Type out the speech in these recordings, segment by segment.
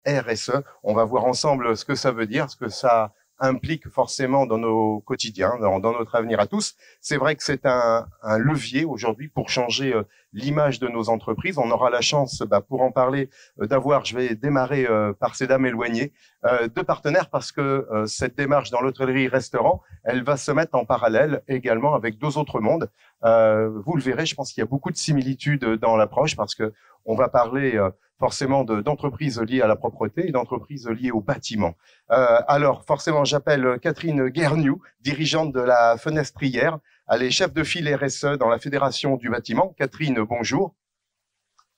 RSE. On va voir ensemble ce que ça veut dire, ce que ça implique forcément dans nos quotidiens, dans notre avenir à tous. C'est vrai que c'est un levier aujourd'hui pour changer l'image de nos entreprises. On aura la chance, pour en parler, d'avoir, je vais démarrer par ces dames éloignées, deux partenaires parce que cette démarche dans l'hôtellerie-restaurant, elle va se mettre en parallèle également avec deux autres mondes. Vous le verrez, je pense qu'il y a beaucoup de similitudes dans l'approche parce que on va parler forcément d'entreprises liées à la propreté et d'entreprises liées au bâtiment. Alors, forcément, j'appelle Catherine Guerniou, dirigeante de la Fenestrière. Elle est chef de file RSE dans la Fédération du bâtiment. Catherine, bonjour.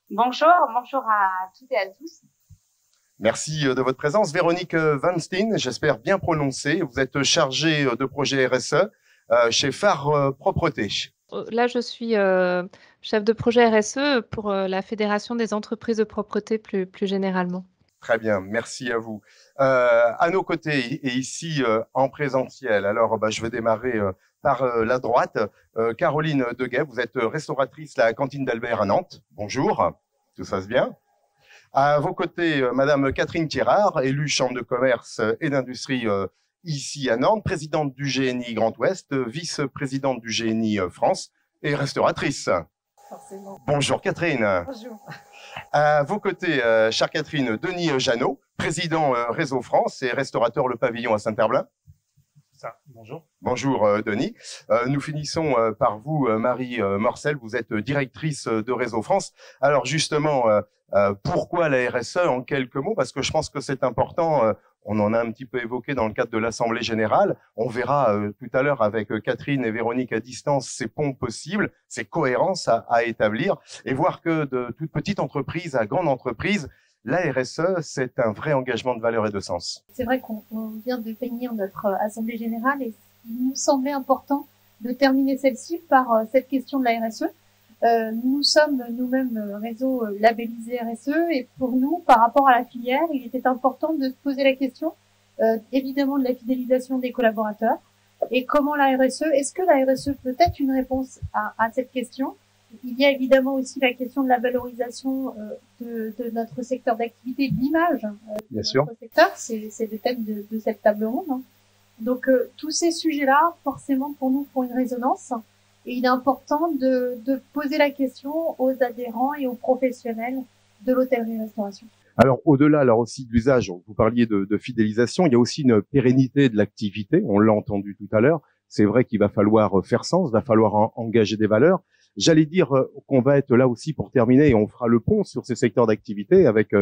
Bonjour à toutes et à tous. Merci de votre présence. Véronique Vanstein, j'espère bien prononcer. Vous êtes chargée de projet RSE chez Phare Propreté. Là, je suis chef de projet RSE pour la Fédération des entreprises de propreté plus généralement. Très bien, merci à vous. À nos côtés et ici en présentiel, alors je vais démarrer par la droite. Caroline Deguet, vous êtes restauratrice à la cantine d'Albert à Nantes. Bonjour, tout ça se passe bien. À vos côtés, Madame Catherine Thierard, élue Chambre de commerce et d'industrie ici à Nantes, présidente du GNI Grand Ouest, vice-présidente du GNI France et restauratrice. Forcément. Bonjour Catherine. Bonjour. À vos côtés, chère Catherine, Denis Jeannot, président Réseau France et restaurateur Le Pavillon à Saint-Herblain. Bonjour. Bonjour Denis. Nous finissons par vous, Marie Morcel, vous êtes directrice de Réseau France. Alors justement, pourquoi la RSE en quelques mots? Parce que je pense que c'est important, on en a un petit peu évoqué dans le cadre de l'Assemblée générale. On verra tout à l'heure avec Catherine et Véronique à distance ces ponts possibles, ces cohérences à établir et voir que de toute petite entreprise à grande entreprise, la RSE, c'est un vrai engagement de valeur et de sens. C'est vrai qu'on vient de finir notre Assemblée générale et il nous semblait important de terminer celle-ci par cette question de la RSE. Nous sommes nous-mêmes réseau labellisé RSE et pour nous, par rapport à la filière, il était important de se poser la question évidemment de la fidélisation des collaborateurs et comment la RSE, est-ce que la RSE peut être une réponse à cette question? Il y a évidemment aussi la question de la valorisation de notre secteur d'activité, de l'image de notre secteur. C'est le thème de cette table ronde. Hein. Donc tous ces sujets-là, forcément pour nous, font une résonance. Et il est important de poser la question aux adhérents et aux professionnels de l'hôtellerie-restauration. Alors au-delà alors aussi de l'usage, vous parliez de fidélisation, il y a aussi une pérennité de l'activité. On l'a entendu tout à l'heure. C'est vrai qu'il va falloir faire sens, il va falloir engager des valeurs. J'allais dire qu'on va être là aussi pour terminer et on fera le pont sur ces secteurs d'activité avec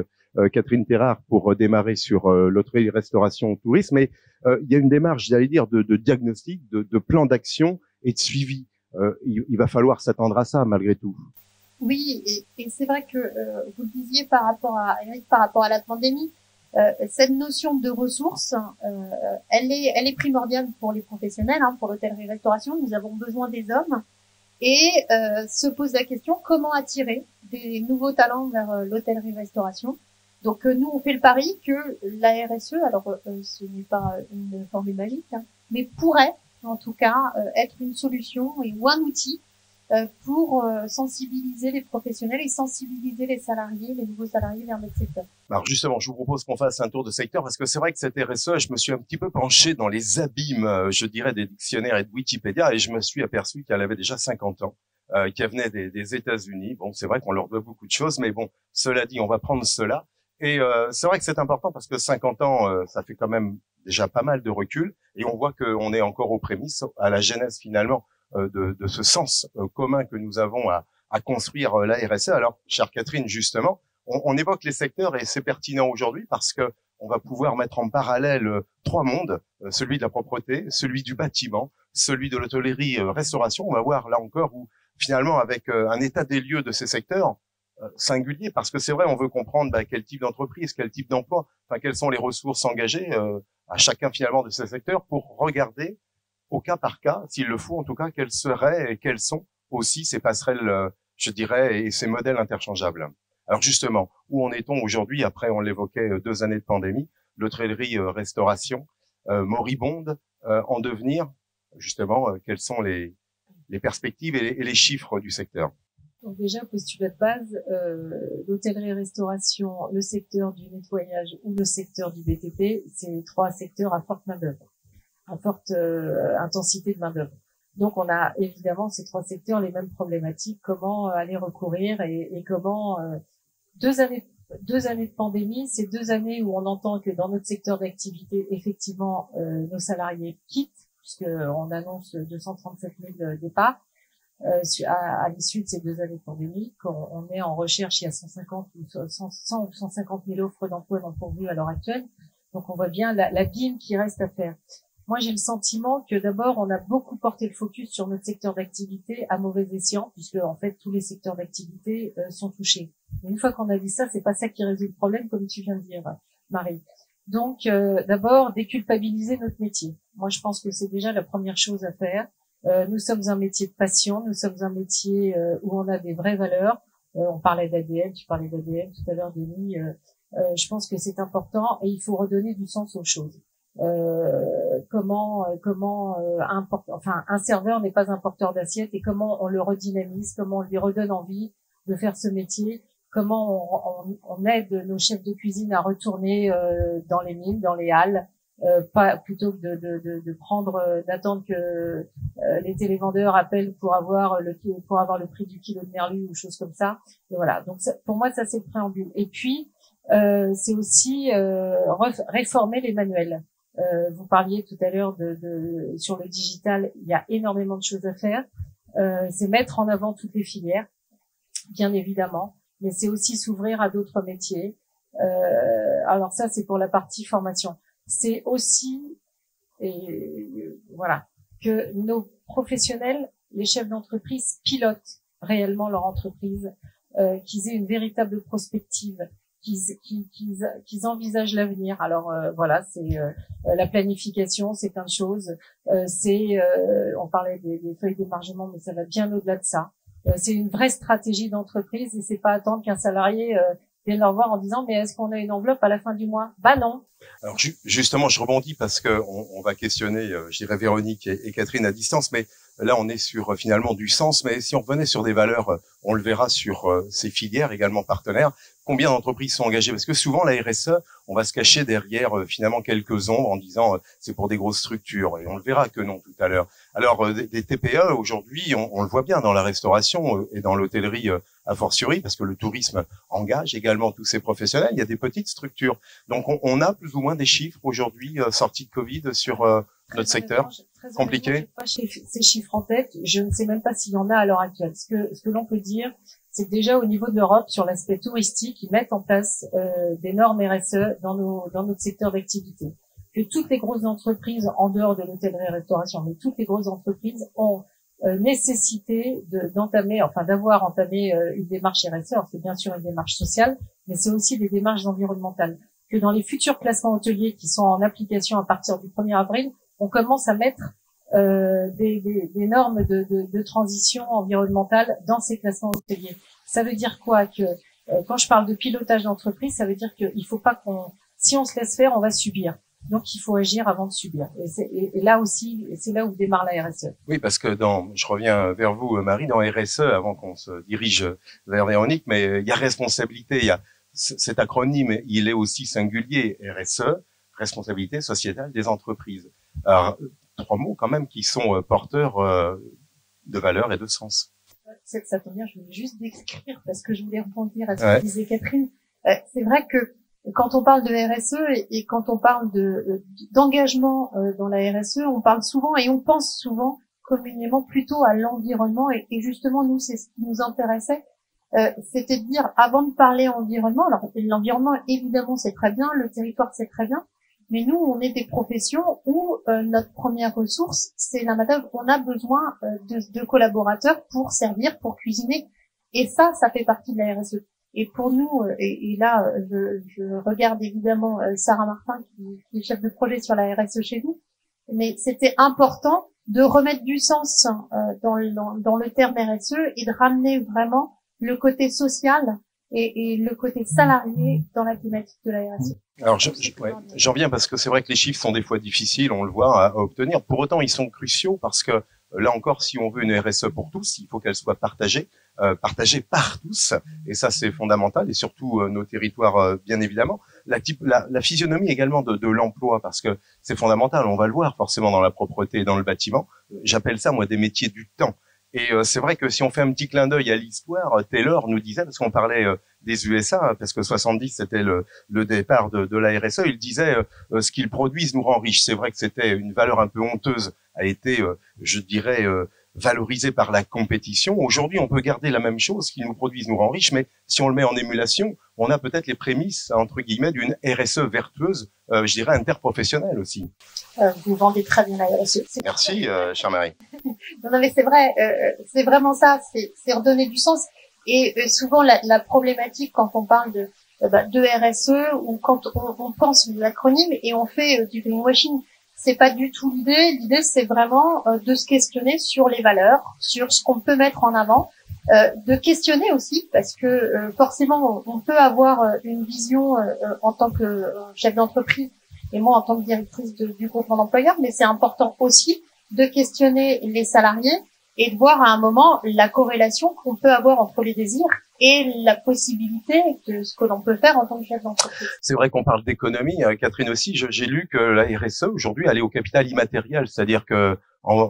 Catherine Thierard pour démarrer sur l'hôtellerie, restauration, tourisme. Mais il y a une démarche, j'allais dire, de diagnostic, de plan d'action et de suivi. Il va falloir s'attendre à ça malgré tout. Oui, et c'est vrai que vous le disiez par rapport à la pandémie, cette notion de ressources, elle est primordiale pour les professionnels, hein, pour l'hôtellerie-restauration. Nous avons besoin des hommes. Et se pose la question comment attirer des nouveaux talents vers l'hôtellerie-restauration. Donc nous on fait le pari que la RSE, alors ce n'est pas une formule magique, hein, mais pourrait en tout cas être une solution ou un outil pour sensibiliser les professionnels et sensibiliser les salariés, les nouveaux salariés vers notre secteur. Alors justement, je vous propose qu'on fasse un tour de secteur parce que c'est vrai que cette RSE, je me suis un petit peu penché dans les abîmes, je dirais, des dictionnaires et de Wikipédia et je me suis aperçu qu'elle avait déjà 50 ans, qu'elle venait des États-Unis. Bon, c'est vrai qu'on leur doit beaucoup de choses, mais bon, cela dit, on va prendre cela. Et c'est vrai que c'est important parce que 50 ans, ça fait quand même déjà pas mal de recul et on voit qu'on est encore aux prémices, à la genèse finalement de ce sens commun que nous avons à construire la RSE. Alors, chère Catherine, justement, on évoque les secteurs et c'est pertinent aujourd'hui parce que on va pouvoir mettre en parallèle trois mondes, celui de la propreté, celui du bâtiment, celui de l'hôtellerie-restauration. On va voir là encore où finalement avec un état des lieux de ces secteurs singuliers, parce que c'est vrai, on veut comprendre quel type d'entreprise, quel type d'emploi, enfin quelles sont les ressources engagées à chacun finalement de ces secteurs pour regarder au cas par cas, s'il le faut en tout cas, quelles seraient et quelles sont aussi ces passerelles, je dirais, et ces modèles interchangeables. Alors justement, où en est-on aujourd'hui? Après, on l'évoquait, 2 années de pandémie, l'hôtellerie-restauration moribonde, en devenir. Justement, quelles sont les perspectives et les chiffres du secteur? Donc déjà, postulat de base, l'hôtellerie-restauration, le secteur du nettoyage ou le secteur du BTP, c'est 3 secteurs à forte main-d'œuvre, à forte intensité de main-d'œuvre. Donc on a évidemment ces 3 secteurs les mêmes problématiques, comment aller recourir et comment 2 années de pandémie, c'est 2 années où on entend que dans notre secteur d'activité, effectivement, nos salariés quittent, puisqu'on annonce 237 000 départs. À l'issue de ces 2 années de pandémie, quand on est en recherche, il y a 100 ou 150 000 offres d'emploi non pourvues à l'heure actuelle. Donc on voit bien l'abîme qui reste à faire. Moi, j'ai le sentiment que d'abord, on a beaucoup porté le focus sur notre secteur d'activité à mauvais escient, puisque en fait tous les secteurs d'activité sont touchés. Mais une fois qu'on a dit ça, c'est pas ça qui résout le problème, comme tu viens de dire, Marie. Donc d'abord, déculpabiliser notre métier. Moi, je pense que c'est déjà la première chose à faire. Nous sommes un métier de passion, nous sommes un métier où on a des vraies valeurs. On parlait d'ADN, tu parlais d'ADN tout à l'heure, Denis. Je pense que c'est important et il faut redonner du sens aux choses. Un serveur n'est pas un porteur d'assiette et comment on le redynamise, comment on lui redonne envie de faire ce métier, comment on aide nos chefs de cuisine à retourner dans les mines, dans les halles, pas plutôt que d'attendre que les télévendeurs appellent pour avoir le prix du kilo de merlu ou choses comme ça. Et voilà. Donc ça, pour moi, ça c'est le préambule. Et puis c'est aussi réformer les manuels. Vous parliez tout à l'heure sur le digital, il y a énormément de choses à faire. C'est mettre en avant toutes les filières, bien évidemment, mais c'est aussi s'ouvrir à d'autres métiers. Alors ça, c'est pour la partie formation. C'est aussi, que nos professionnels, les chefs d'entreprise, pilotent réellement leur entreprise, qu'ils aient une véritable prospective, qu'ils envisagent l'avenir. Alors c'est la planification, c'est plein de choses. On parlait des feuilles d'émargement, mais ça va bien au-delà de ça. C'est une vraie stratégie d'entreprise et c'est pas attendre qu'un salarié vienne leur voir en disant mais est-ce qu'on a une enveloppe à la fin du mois? Bah non. Alors justement, je rebondis parce que on va questionner, je dirais Véronique et Catherine à distance, mais là on est sur finalement du sens. Mais si on revenait sur des valeurs, on le verra sur ces filières également partenaires. Combien d'entreprises sont engagées? Parce que souvent la RSE, on va se cacher derrière finalement quelques ombres en disant c'est pour des grosses structures et on le verra que non tout à l'heure. Alors des TPE aujourd'hui, on le voit bien dans la restauration et dans l'hôtellerie a fortiori, parce que le tourisme engage également tous ces professionnels. Il y a des petites structures. Donc on a plus ou moins des chiffres aujourd'hui sortis de Covid sur notre secteur. Compliqué. Je n'ai pas ces chiffres en tête. Je ne sais même pas s'il y en a à l'heure actuelle. Ce que l'on peut dire, c'est que déjà au niveau de l'Europe, sur l'aspect touristique, ils mettent en place des normes RSE dans notre secteur d'activité. Que toutes les grosses entreprises, en dehors de l'hôtellerie-restauration, mais toutes les grosses entreprises ont nécessité d'avoir entamé une démarche RSE. Alors c'est bien sûr une démarche sociale, mais c'est aussi des démarches environnementales. Que dans les futurs classements hôteliers qui sont en application à partir du 1er avril, on commence à mettre des normes de transition environnementale dans ces classements hôteliers. Ça veut dire quoi? Que quand je parle de pilotage d'entreprise, ça veut dire qu'il faut pas si on se laisse faire, on va subir. Donc il faut agir avant de subir. Et là aussi, c'est là où démarre la RSE. Oui, parce que je reviens vers vous, Marie, dans RSE, avant qu'on se dirige vers Véronique, mais il y a responsabilité, il y a cet acronyme, il est aussi singulier, RSE, responsabilité sociétale des entreprises. Alors, 3 mots quand même qui sont porteurs de valeur et de sens. Ça tombe bien, je voulais juste décrire parce que je voulais rebondir à ce que disait Catherine. C'est vrai que quand on parle de RSE et quand on parle d'engagement dans la RSE, on parle souvent et on pense souvent communément plutôt à l'environnement et justement nous c'est ce qui nous intéressait, c'était de dire avant de parler environnement, alors l'environnement évidemment c'est très bien, le territoire c'est très bien, mais nous on est des professions où notre première ressource c'est la main-d'œuvre. On a besoin de collaborateurs pour servir, pour cuisiner et ça fait partie de la RSE. Et pour nous, et là, je regarde évidemment Sarah Martin, qui est chef de projet sur la RSE chez nous, mais c'était important de remettre du sens dans le terme RSE et de ramener vraiment le côté social et le côté salarié dans la thématique de la RSE. Alors, j'en reviens parce que c'est vrai que les chiffres sont des fois difficiles, on le voit, à obtenir. Pour autant, ils sont cruciaux parce que Là encore, si on veut une RSE pour tous, il faut qu'elle soit partagée par tous, et ça c'est fondamental, et surtout nos territoires bien évidemment. La physionomie également de l'emploi, parce que c'est fondamental, on va le voir forcément dans la propreté et dans le bâtiment. J'appelle ça moi des métiers du temps. Et c'est vrai que si on fait un petit clin d'œil à l'histoire, Taylor nous disait, parce qu'on parlait des USA, parce que 70 c'était le départ de la RSE, il disait ce qu'ils produisent nous rend riches. C'est vrai que c'était une valeur un peu honteuse, a été, je dirais, valorisée par la compétition. Aujourd'hui, on peut garder la même chose, ce qu'ils nous produisent nous rend riches, mais si on le met en émulation, on a peut-être les prémices, entre guillemets, d'une RSE vertueuse, je dirais interprofessionnelle aussi. Vous vendez très bien la RSE. Merci, chère Marie. Non, mais c'est vrai, c'est vraiment ça, c'est redonner du sens. Et souvent, la problématique quand on parle de RSE ou quand on pense l'acronyme et on fait du greenwashing, c'est pas du tout l'idée. L'idée, c'est vraiment de se questionner sur les valeurs, sur ce qu'on peut mettre en avant, de questionner aussi, parce que forcément, on peut avoir une vision en tant que chef d'entreprise et moi en tant que directrice du groupe en employeur, mais c'est important aussi de questionner les salariés et de voir à un moment la corrélation qu'on peut avoir entre les désirs et la possibilité de ce que l'on peut faire en tant que chef d'entreprise. C'est vrai qu'on parle d'économie, Catherine aussi. J'ai lu que la RSE aujourd'hui elle est au capital immatériel, c'est-à-dire que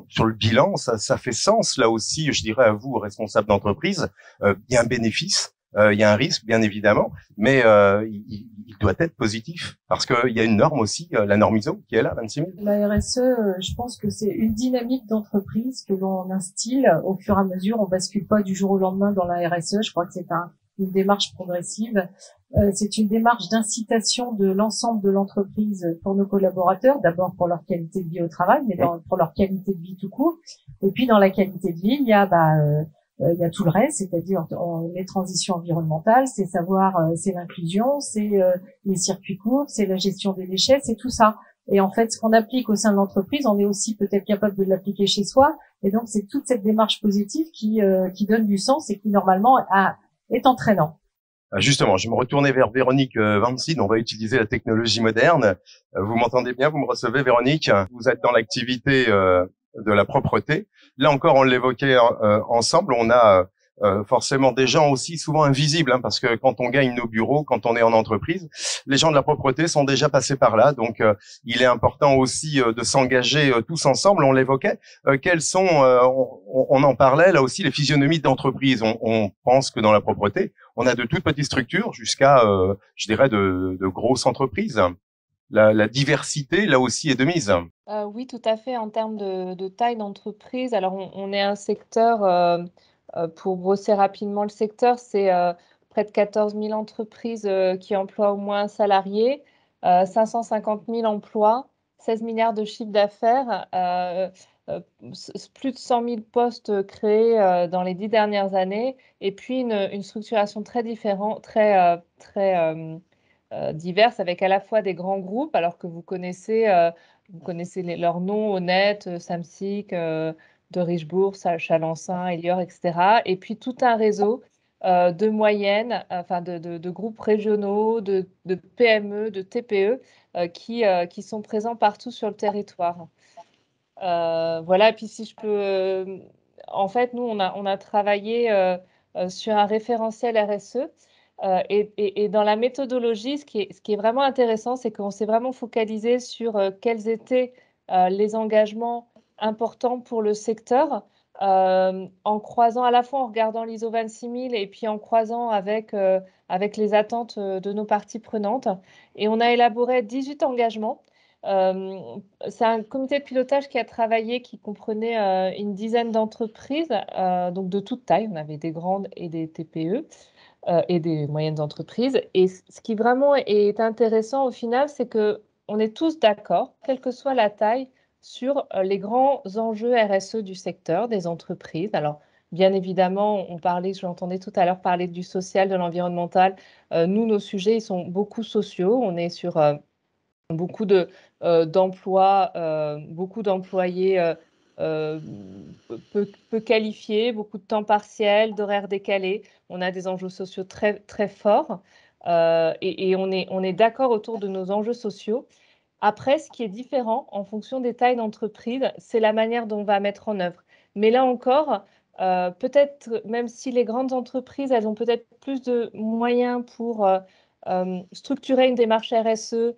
sur le bilan, ça fait sens là aussi. Je dirais à vous, responsables d'entreprise, il y a un bénéfice, il y a un risque bien évidemment, mais il doit être positif parce qu'il y a une norme aussi, la norme ISO qui est là, 26 000. La RSE, je pense que c'est une dynamique d'entreprise que l'on instille au fur et à mesure. On bascule pas du jour au lendemain dans la RSE. Je crois que c'est une démarche progressive. C'est une démarche d'incitation de l'ensemble de l'entreprise pour nos collaborateurs, d'abord pour leur qualité de vie au travail, mais pour leur qualité de vie tout court. Et puis dans la qualité de vie, il y a tout le reste, c'est-à-dire les transitions environnementales, c'est c'est l'inclusion, c'est les circuits courts, c'est la gestion des déchets, c'est tout ça. Et en fait, ce qu'on applique au sein de l'entreprise, on est aussi peut-être capable de l'appliquer chez soi. Et donc, c'est toute cette démarche positive qui donne du sens et qui normalement est entraînant. Justement, je me retournais vers Véronique Vancine. On va utiliser la technologie moderne. Vous m'entendez bien? Vous me recevez, Véronique? Vous êtes dans l'activité de la propreté. Là encore, on l'évoquait ensemble. On a forcément des gens aussi souvent invisibles, hein, parce que quand on gagne nos bureaux, quand on est en entreprise, les gens de la propreté sont déjà passés par là. Donc, il est important aussi de s'engager tous ensemble. On l'évoquait. Quelles sont, on en parlait là aussi, les physionomies d'entreprise. On pense que dans la propreté, on a de toutes petites structures jusqu'à, je dirais, de grosses entreprises. La diversité, là aussi, est de mise. Oui, tout à fait. En termes de taille d'entreprise, alors on est un secteur, pour brosser rapidement le secteur, c'est près de 14 000 entreprises qui emploient au moins un salarié, 550 000 emplois, 16 milliards de chiffre d'affaires, plus de 100 000 postes créés dans les 10 dernières années, et puis une structuration très différente, très diverses, avec à la fois des grands groupes, alors que vous connaissez leurs noms, Honnête, Samsic, de Richebourg, Chalençon, Elior, etc. Et puis tout un réseau de moyennes, enfin de groupes régionaux, de PME, de TPE qui sont présents partout sur le territoire. Voilà, et puis si je peux... en fait, nous, on a travaillé sur un référentiel RSE. Et dans la méthodologie, ce qui est vraiment intéressant, c'est qu'on s'est vraiment focalisé sur quels étaient les engagements importants pour le secteur, en croisant à la fois en regardant l'ISO 26000 et puis en croisant avec les attentes de nos parties prenantes. Et on a élaboré 18 engagements. C'est un comité de pilotage qui a travaillé, qui comprenait une dizaine d'entreprises, donc de toute taille. On avait des grandes et des TPE. Et des moyennes entreprises. Et ce qui vraiment est intéressant au final, c'est qu'on est tous d'accord, quelle que soit la taille, sur les grands enjeux RSE du secteur, des entreprises. Alors, bien évidemment, j'entendais tout à l'heure parler du social, de l'environnemental. Nous, nos sujets, ils sont beaucoup sociaux. On est sur beaucoup d'emplois, beaucoup d'employés peu qualifiés, beaucoup de temps partiel, d'horaires décalés. On a des enjeux sociaux très, très forts et on est d'accord autour de nos enjeux sociaux. Après, ce qui est différent en fonction des tailles d'entreprise, c'est la manière dont on va mettre en œuvre. Mais là encore, peut-être, même si les grandes entreprises, elles ont peut-être plus de moyens pour structurer une démarche RSE,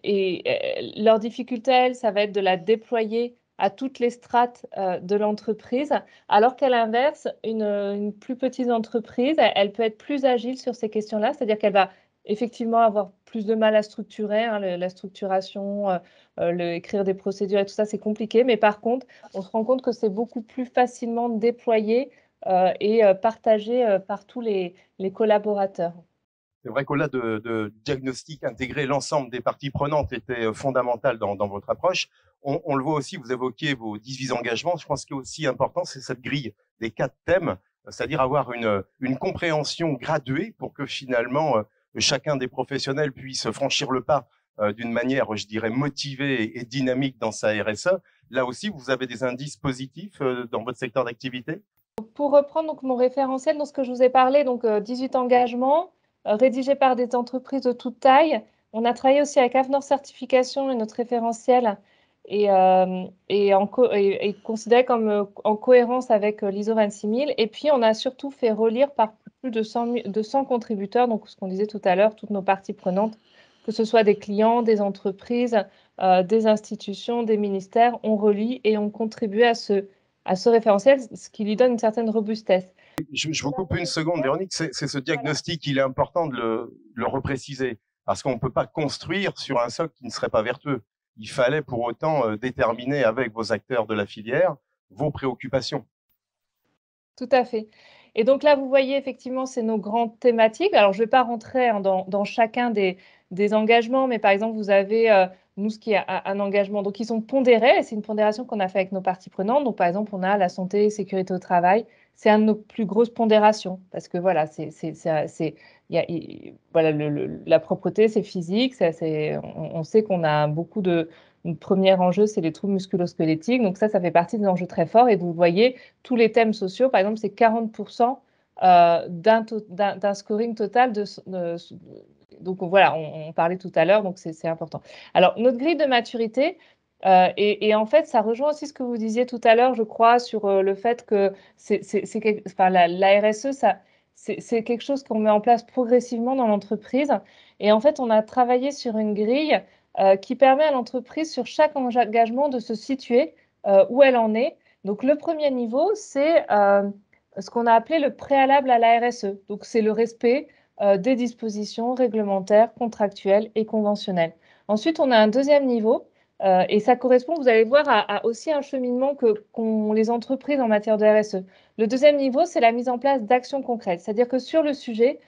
et leur difficulté, elle, ça va être de la déployer à toutes les strates de l'entreprise, alors qu'à l'inverse, une plus petite entreprise, elle peut être plus agile sur ces questions-là, c'est-à-dire qu'elle va effectivement avoir plus de mal à structurer, hein, la structuration, écrire des procédures et tout ça, c'est compliqué, mais par contre, on se rend compte que c'est beaucoup plus facilement déployé et partagé par tous les collaborateurs. C'est vrai qu'au-delà de diagnostic, intégrer l'ensemble des parties prenantes était fondamental dans votre approche. On le voit aussi, vous évoquiez vos 18 engagements. Je pense que aussi important, c'est cette grille des 4 thèmes, c'est-à-dire avoir une compréhension graduée pour que finalement chacun des professionnels puisse franchir le pas d'une manière, je dirais, motivée et dynamique dans sa RSE. Là aussi, vous avez des indices positifs dans votre secteur d'activité? Pour reprendre donc mon référentiel dans ce que je vous ai parlé, donc 18 engagements rédigés par des entreprises de toute taille. On a travaillé aussi avec Avnor Certification et notre référentiel est considéré comme en cohérence avec l'ISO 26000. Et puis, on a surtout fait relire par plus de 100 contributeurs, donc ce qu'on disait tout à l'heure, toutes nos parties prenantes, que ce soit des clients, des entreprises, des institutions, des ministères, on relit et on contribue à ce référentiel, ce qui lui donne une certaine robustesse. Je vous coupe une seconde, Véronique. C'est ce diagnostic, il est important de le repréciser, parce qu'on ne peut pas construire sur un socle qui ne serait pas vertueux. Il fallait pour autant déterminer avec vos acteurs de la filière vos préoccupations. Tout à fait. Et donc là, vous voyez, effectivement, c'est nos grandes thématiques. Alors, je ne vais pas rentrer dans chacun des engagements, mais par exemple, vous avez, nous, ce qui est un engagement, donc ils sont pondérés, et c'est une pondération qu'on a fait avec nos parties prenantes. Donc, par exemple, on a la santé et sécurité au travail. C'est une de nos plus grosses pondérations, parce que voilà, voilà, la propreté, c'est physique. On sait qu'on a beaucoup de... Le premier enjeu, c'est les troubles musculo-squelettiques. Donc ça fait partie des enjeux très forts. Et vous voyez, tous les thèmes sociaux, par exemple, c'est 40% d'un scoring total. Donc voilà, on parlait tout à l'heure, donc c'est important. Alors, notre grille de maturité, et en fait, ça rejoint aussi ce que vous disiez tout à l'heure, je crois, sur le fait que la RSE, c'est quelque chose qu'on met en place progressivement dans l'entreprise. Et en fait, on a travaillé sur une grille qui permet à l'entreprise, sur chaque engagement, de se situer où elle en est. Donc, le premier niveau, c'est ce qu'on a appelé le préalable à la RSE. Donc, c'est le respect des dispositions réglementaires, contractuelles et conventionnelles. Ensuite, on a un deuxième niveau, et ça correspond, vous allez voir, à aussi un cheminement qu'ont les entreprises en matière de RSE. Le deuxième niveau, c'est la mise en place d'actions concrètes. C'est-à-dire que sur le sujet,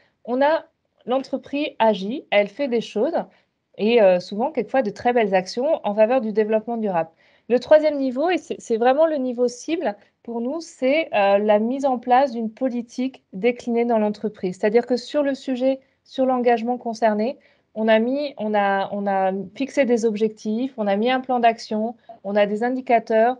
l'entreprise agit, elle fait des choses, et souvent, quelquefois, de très belles actions en faveur du développement durable. Le troisième niveau, et c'est vraiment le niveau cible pour nous, c'est la mise en place d'une politique déclinée dans l'entreprise. C'est-à-dire que sur le sujet, sur l'engagement concerné, on a fixé des objectifs, on a mis un plan d'action, on a des indicateurs,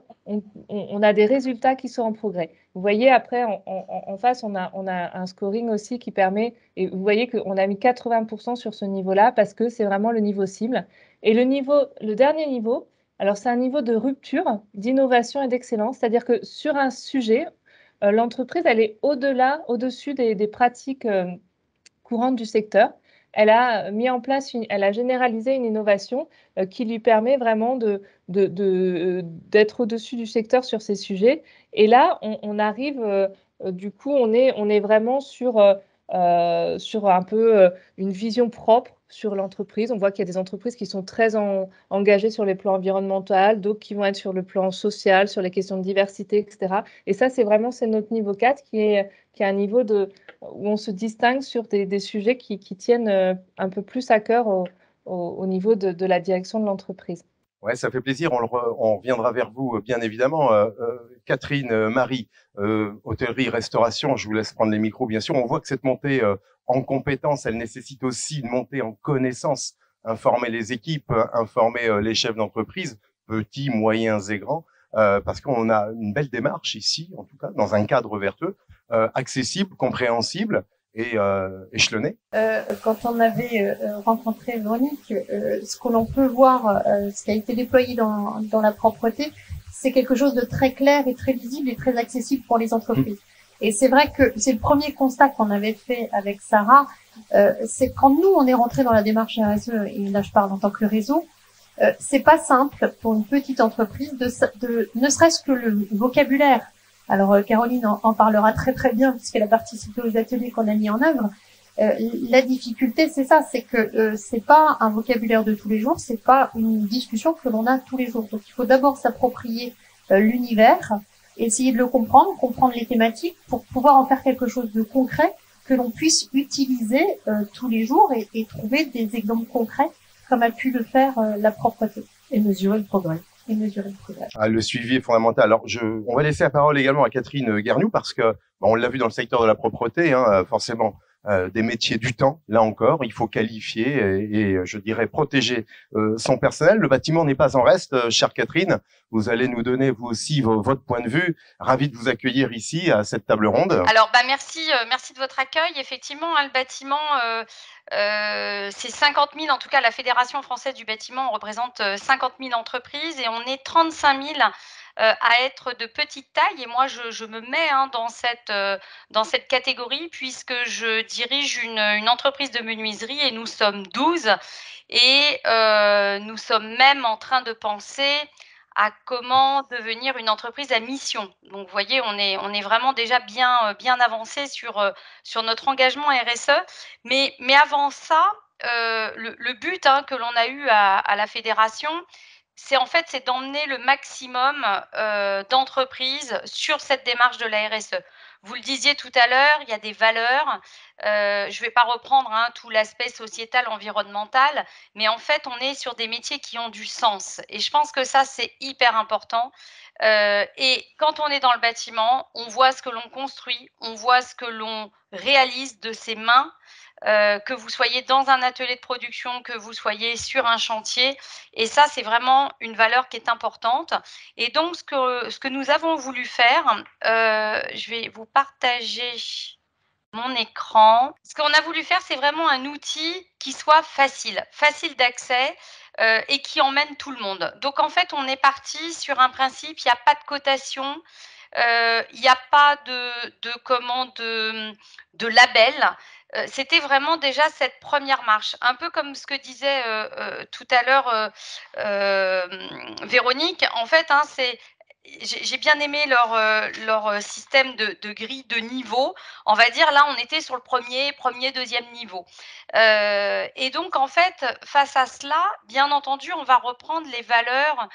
on a des résultats qui sont en progrès. Vous voyez, après, en face, on a un scoring aussi qui permet, et vous voyez qu'on a mis 80% sur ce niveau-là parce que c'est vraiment le niveau cible. Et le dernier niveau, alors c'est un niveau de rupture, d'innovation et d'excellence, c'est-à-dire que sur un sujet, l'entreprise, elle est au-dessus des pratiques courantes du secteur. Elle a mis en place, elle a généralisé une innovation qui lui permet vraiment d'être au-dessus du secteur sur ces sujets. Et là, on arrive, du coup, on est vraiment sur un peu une vision propre sur l'entreprise. On voit qu'il y a des entreprises qui sont très engagées sur les plans environnementaux, d'autres qui vont être sur le plan social, sur les questions de diversité, etc. Et ça, c'est notre niveau 4 qui est un niveau où on se distingue sur des sujets qui tiennent un peu plus à cœur au niveau de la direction de l'entreprise. Ouais, ça fait plaisir. On reviendra vers vous, bien évidemment. Catherine, Marie, hôtellerie, restauration, je vous laisse prendre les micros, bien sûr. On voit que cette montée en compétences, elle nécessite aussi une montée en connaissances, informer les équipes, informer les chefs d'entreprise, petits, moyens et grands, parce qu'on a une belle démarche ici, en tout cas, dans un cadre vertueux, accessible, compréhensible et échelonné. Quand on avait rencontré Véronique, ce que l'on peut voir, ce qui a été déployé dans la propreté, c'est quelque chose de très clair et très visible et très accessible pour les entreprises. Et c'est vrai que c'est le premier constat qu'on avait fait avec Sarah, c'est quand nous on est rentré dans la démarche RSE, et là je parle en tant que réseau, c'est pas simple pour une petite entreprise de ne serait-ce que le vocabulaire. Alors Caroline en parlera très très bien puisqu'elle a participé aux ateliers qu'on a mis en œuvre. La difficulté, c'est ça, c'est que c'est pas un vocabulaire de tous les jours, c'est pas une discussion que l'on a tous les jours. Donc il faut d'abord s'approprier l'univers, essayer de le comprendre les thématiques pour pouvoir en faire quelque chose de concret que l'on puisse utiliser tous les jours et trouver des exemples concrets comme a pu le faire la propreté. Et mesurer le progrès. Et mesurer le progrès. Ah, le suivi est fondamental. Alors, on va laisser la parole également à Catherine Guerniou parce que on l'a vu dans le secteur de la propreté, hein, forcément. Des métiers du temps, là encore, il faut qualifier et je dirais protéger son personnel. Le bâtiment n'est pas en reste, chère Catherine. Vous allez nous donner vous aussi votre point de vue. Ravi de vous accueillir ici à cette table ronde. Alors merci de votre accueil. Effectivement, hein, le bâtiment, c'est 50 000, en tout cas la Fédération française du bâtiment représente 50 000 entreprises et on est 35 000 à être de petite taille, et moi je me mets dans cette catégorie puisque je dirige une entreprise de menuiserie et nous sommes 12 et nous sommes même en train de penser à comment devenir une entreprise à mission. Donc vous voyez, on est vraiment déjà bien avancé sur notre engagement RSE, mais avant ça, le but que l'on a eu à la fédération, c'est d'emmener le maximum d'entreprises sur cette démarche de la RSE. Vous le disiez tout à l'heure, il y a des valeurs. Je ne vais pas reprendre tout l'aspect sociétal, environnemental, mais en fait, on est sur des métiers qui ont du sens. Et je pense que ça, c'est hyper important. Et quand on est dans le bâtiment, on voit ce que l'on construit, on voit ce que l'on réalise de ses mains. Que vous soyez dans un atelier de production, que vous soyez sur un chantier. Et ça, c'est vraiment une valeur qui est importante. Et donc, ce que nous avons voulu faire, je vais vous partager mon écran. Ce qu'on a voulu faire, c'est vraiment un outil qui soit facile d'accès et qui emmène tout le monde. Donc, en fait, on est parti sur un principe, il n'y a pas de cotation, il n'y a pas de label. C'était vraiment déjà cette première marche, un peu comme ce que disait tout à l'heure Véronique. En fait, j'ai bien aimé leur système de grille de niveau. On va dire là, on était sur le premier, deuxième niveau. Et donc, en fait, face à cela, bien entendu, on va reprendre les valeurs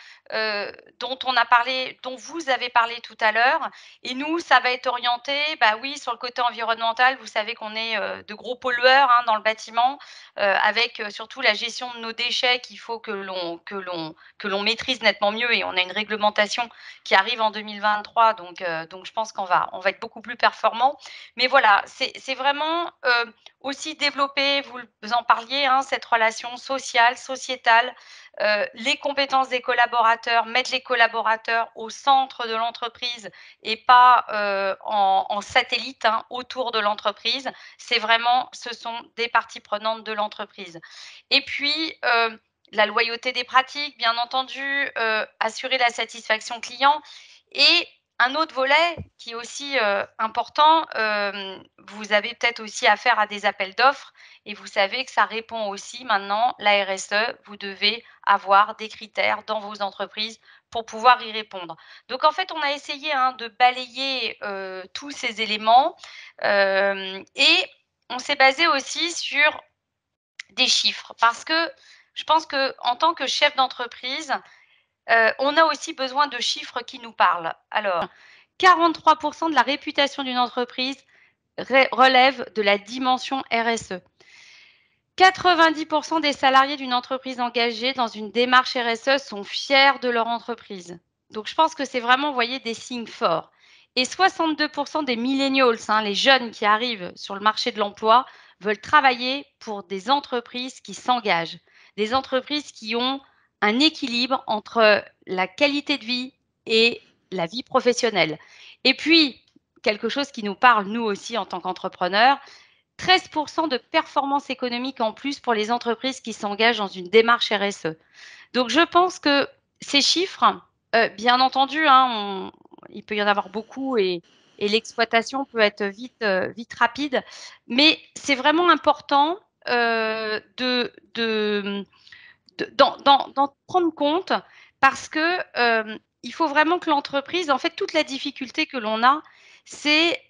dont vous avez parlé tout à l'heure. Et nous, ça va être orienté, oui, sur le côté environnemental. Vous savez qu'on est de gros pollueurs dans le bâtiment, avec surtout la gestion de nos déchets qu'il faut que l'on maîtrise nettement mieux. Et on a une réglementation qui arrive en 2023, donc je pense qu'on va être beaucoup plus performant. Mais voilà, c'est vraiment aussi développer, vous en parliez, cette relation sociale, sociétale, les compétences des collaborateurs, mettre les collaborateurs au centre de l'entreprise et pas en satellite autour de l'entreprise. Ce sont des parties prenantes de l'entreprise. Et puis, la loyauté des pratiques, bien entendu, assurer la satisfaction client. Et un autre volet qui est aussi important, vous avez peut-être aussi affaire à des appels d'offres et vous savez que ça répond aussi maintenant, la RSE, vous devez avoir des critères dans vos entreprises pour pouvoir y répondre. Donc en fait, on a essayé de balayer tous ces éléments et on s'est basé aussi sur des chiffres parce que je pense qu'en tant que chef d'entreprise, on a aussi besoin de chiffres qui nous parlent. Alors, 43% de la réputation d'une entreprise relève de la dimension RSE. 90% des salariés d'une entreprise engagée dans une démarche RSE sont fiers de leur entreprise. Donc, je pense que c'est vraiment, vous voyez, des signes forts. Et 62% des millennials, les jeunes qui arrivent sur le marché de l'emploi, veulent travailler pour des entreprises qui s'engagent, des entreprises qui ont un équilibre entre la qualité de vie et la vie professionnelle. Et puis, quelque chose qui nous parle, nous aussi, en tant qu'entrepreneurs, 13% de performance économique en plus pour les entreprises qui s'engagent dans une démarche RSE. Donc, je pense que ces chiffres, Bien entendu, hein, il peut y en avoir beaucoup et l'exploitation peut être vite rapide. Mais c'est vraiment important, d'en prendre compte parce que, il faut vraiment que l'entreprise en fait, toute la difficulté que l'on a, c'est,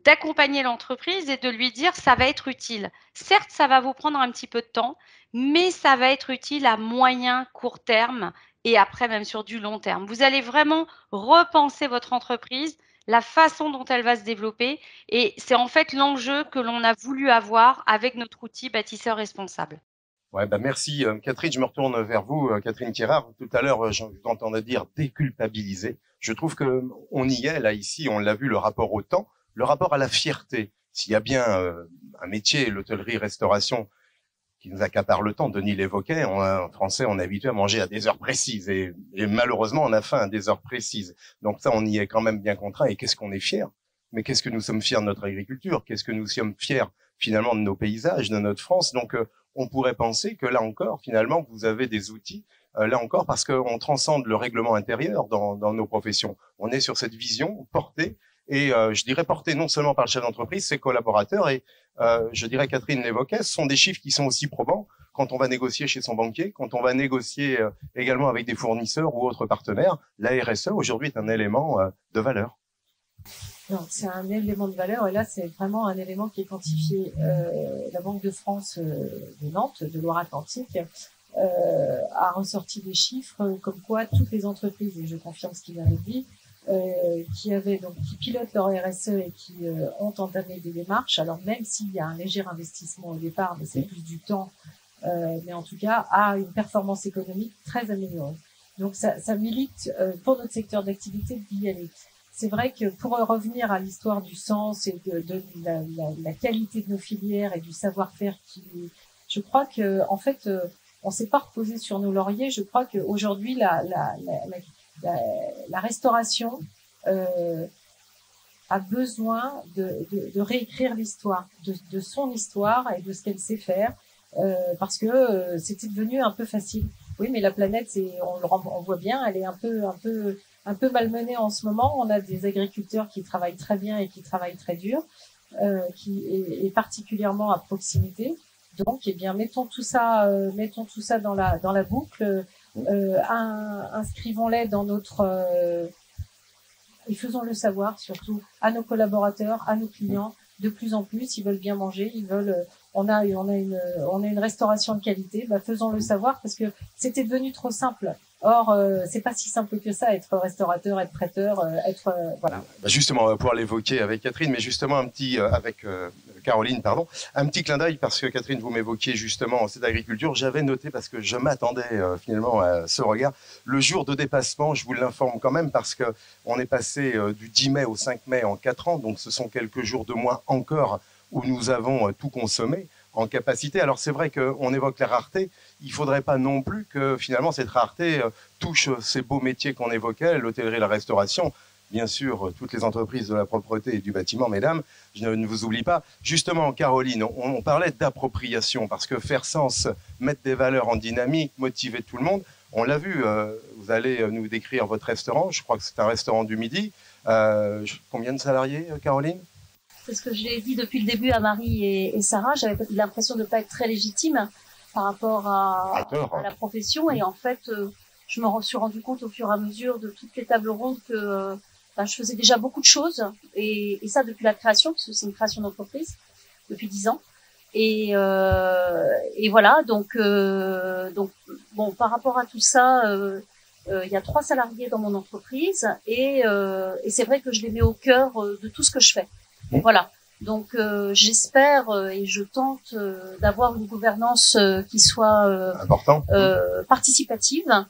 d'accompagner l'entreprise et de lui dire: «Ça va être utile». Certes, ça va vous prendre un petit peu de temps, mais ça va être utile à moyen, court terme et après même sur du long terme. Vous allez vraiment repenser votre entreprise, la façon dont elle va se développer et c'est en fait l'enjeu que l'on a voulu avoir avec notre outil bâtisseur responsable. Ouais, bah merci Catherine, je me retourne vers vous, Catherine Quérard. Tout à l'heure, je vous entendais dire déculpabiliser. Je trouve que on y est là ici, on l'a vu, le rapport au temps, le rapport à la fierté. S'il y a bien un métier, l'hôtellerie-restauration, qui nous accapare le temps, Denis l'évoquait, en français, on est habitué à manger à des heures précises et malheureusement, on a faim à des heures précises. Donc ça, on y est quand même bien contraint. Et qu'est-ce qu'on est fier? Mais qu'est-ce que nous sommes fiers de notre agriculture? Qu'est-ce que nous sommes fiers finalement de nos paysages, de notre France? Donc on pourrait penser que là encore, finalement, vous avez des outils, là encore, parce qu'on transcende le règlement intérieur dans nos professions. On est sur cette vision portée, et je dirais portée non seulement par le chef d'entreprise, ses collaborateurs, et je dirais, Catherine l'évoquait, ce sont des chiffres qui sont aussi probants quand on va négocier chez son banquier, quand on va négocier également avec des fournisseurs ou autres partenaires. La RSE, aujourd'hui, est un élément de valeur. Non, c'est un élément de valeur et là c'est vraiment un élément qui est quantifié. La Banque de France de Nantes, de Loire-Atlantique, a ressorti des chiffres comme quoi toutes les entreprises, et je confirme ce qu'il vient de dire, qui pilotent leur RSE et qui ont entamé des démarches, alors même s'il y a un léger investissement au départ, mais c'est plus du temps, mais en tout cas a une performance économique très améliorée. Donc ça milite pour notre secteur d'activité d'y aller. C'est vrai que pour revenir à l'histoire du sens et de la qualité de nos filières et du savoir-faire je crois que en fait on s'est pas reposé sur nos lauriers. Je crois qu'aujourd'hui la restauration a besoin de réécrire l'histoire, de son histoire et de ce qu'elle sait faire, parce que c'était devenu un peu facile. Oui, mais la planète, on voit bien, elle est un peu malmenée en ce moment. On a des agriculteurs qui travaillent très bien et qui travaillent très dur, et particulièrement à proximité. Donc, eh bien, mettons tout ça dans la boucle. Inscrivons-les dans notre et faisons-le savoir surtout à nos collaborateurs, à nos clients. De plus en plus, ils veulent bien manger, on a une restauration de qualité. Bah, faisons-le savoir parce que c'était devenu trop simple. Or, c'est pas si simple que ça, être restaurateur, être traiteur, voilà. Bah justement, on va pouvoir l'évoquer avec Catherine, mais justement avec Caroline, pardon, un petit clin d'œil parce que Catherine, vous m'évoquiez justement cette agriculture. J'avais noté parce que je m'attendais finalement à ce regard. Le jour de dépassement, je vous l'informe quand même parce que on est passé du 10 mai au 5 mai en 4 ans, donc ce sont quelques jours de moins encore où nous avons tout consommé en capacité. Alors c'est vrai qu'on évoque la rareté, il faudrait pas non plus que finalement cette rareté touche ces beaux métiers qu'on évoquait, l'hôtellerie, la restauration, bien sûr toutes les entreprises de la propreté et du bâtiment, mesdames, je ne vous oublie pas. Justement, Caroline, on parlait d'appropriation, parce que faire sens, mettre des valeurs en dynamique, motiver tout le monde, on l'a vu, vous allez nous décrire votre restaurant, je crois que c'est un restaurant du midi. Combien de salariés, Caroline ? C'est ce que j'ai dit depuis le début à Marie et Sarah. J'avais l'impression de ne pas être très légitime par rapport à la profession. Et en fait, je me suis rendu compte au fur et à mesure de toutes les tables rondes que je faisais déjà beaucoup de choses. Et ça depuis la création, parce que c'est une création d'entreprise depuis 10 ans. Et voilà, donc bon, par rapport à tout ça, il y a 3 salariés dans mon entreprise et c'est vrai que je les mets au cœur de tout ce que je fais. Voilà. Donc j'espère et je tente d'avoir une gouvernance qui soit participative,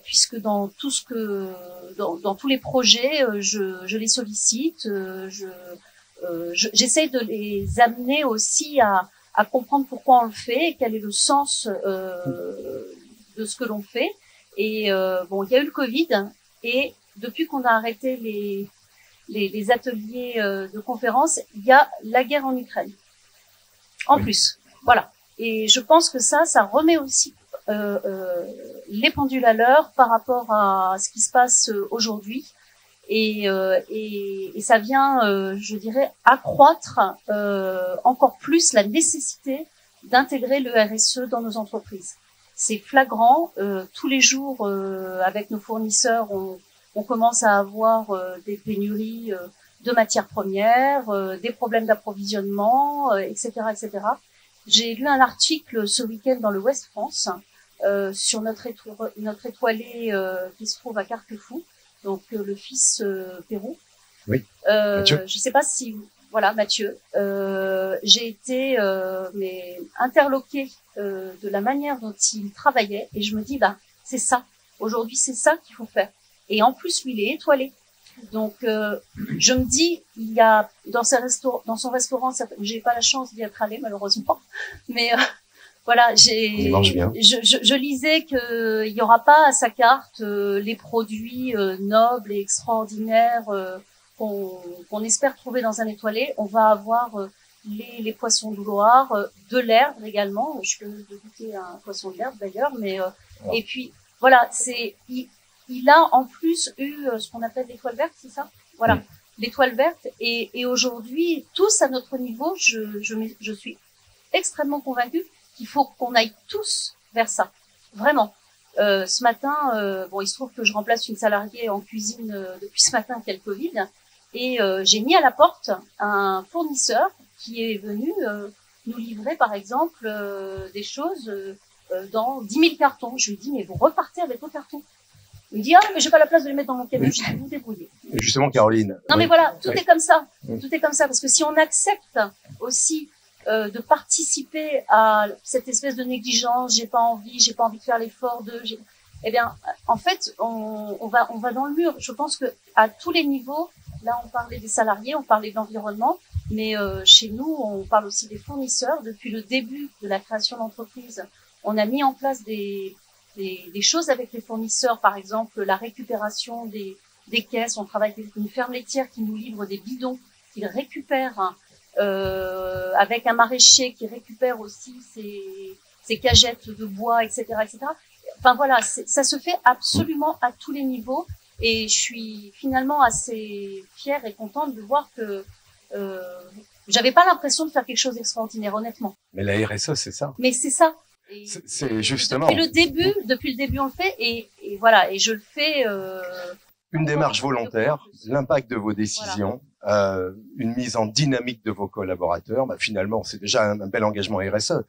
puisque dans tous les projets, je les sollicite, j'essaie de les amener aussi à comprendre pourquoi on le fait, quel est le sens de ce que l'on fait. Et bon, il y a eu le Covid et depuis qu'on a arrêté les ateliers de conférences, il y a la guerre en Ukraine. En plus, voilà. Et je pense que ça remet aussi les pendules à l'heure par rapport à ce qui se passe aujourd'hui. Et ça vient, je dirais, accroître encore plus la nécessité d'intégrer le RSE dans nos entreprises. C'est flagrant. Tous les jours, avec nos fournisseurs, on commence à avoir des pénuries de matières premières, des problèmes d'approvisionnement, etc., etc. J'ai lu un article ce week-end dans le Ouest France sur notre étoilé qui se trouve à Carquefou, donc le fils Pérou. Oui. Mathieu. Je sais pas si voilà Mathieu. J'ai été mais interloquée de la manière dont il travaillait et je me dis bah c'est ça. Aujourd'hui c'est ça qu'il faut faire. Et en plus lui il est étoilé. Donc je me dis il y a dans son restaurant j'ai pas la chance d'y être allée malheureusement mais voilà je lisais que il y aura pas à sa carte les produits nobles et extraordinaires qu'on espère trouver dans un étoilé. On va avoir les poissons de Loire, de l'herbe également. Je peux goûter un poisson de l'herbe d'ailleurs, mais et puis voilà, il a en plus eu ce qu'on appelle l'étoile verte, c'est ça? Voilà, l'étoile verte. Et aujourd'hui, tous à notre niveau, je suis extrêmement convaincue qu'il faut qu'on aille tous vers ça. Vraiment. Ce matin, bon, il se trouve que je remplace une salariée en cuisine depuis ce matin qui a le Covid. Et j'ai mis à la porte un fournisseur qui est venu nous livrer, par exemple, des choses dans 10 000 cartons. Je lui dis, mais vous repartez avec vos cartons. Il me dit, ah, mais j'ai pas la place de les mettre dans mon camion. Je dis, vous débrouillez. Justement, Caroline. Non, mais voilà, tout est comme ça. Tout est comme ça. Parce que si on accepte aussi de participer à cette espèce de négligence, j'ai pas envie de faire l'effort eh bien, en fait, on va dans le mur. Je pense que à tous les niveaux, là, on parlait des salariés, on parlait de l'environnement, mais chez nous, on parle aussi des fournisseurs. Depuis le début de la création d'entreprise, on a mis en place des choses avec les fournisseurs, par exemple la récupération des caisses. On travaille avec une ferme laitière qui nous livre des bidons qu'ils récupèrent, avec un maraîcher qui récupère aussi ses cagettes de bois, etc., etc. Enfin voilà, ça se fait absolument à tous les niveaux. Et je suis finalement assez fière et contente de voir que j'avais pas l'impression de faire quelque chose d'extraordinaire, honnêtement. Mais la RSE, c'est ça. Mais c'est ça. C'est justement. Depuis le début, on le fait et voilà. Et je le fais. Une démarche volontaire, l'impact de vos décisions, une mise en dynamique de vos collaborateurs. Bah, finalement, c'est déjà un bel engagement RSE.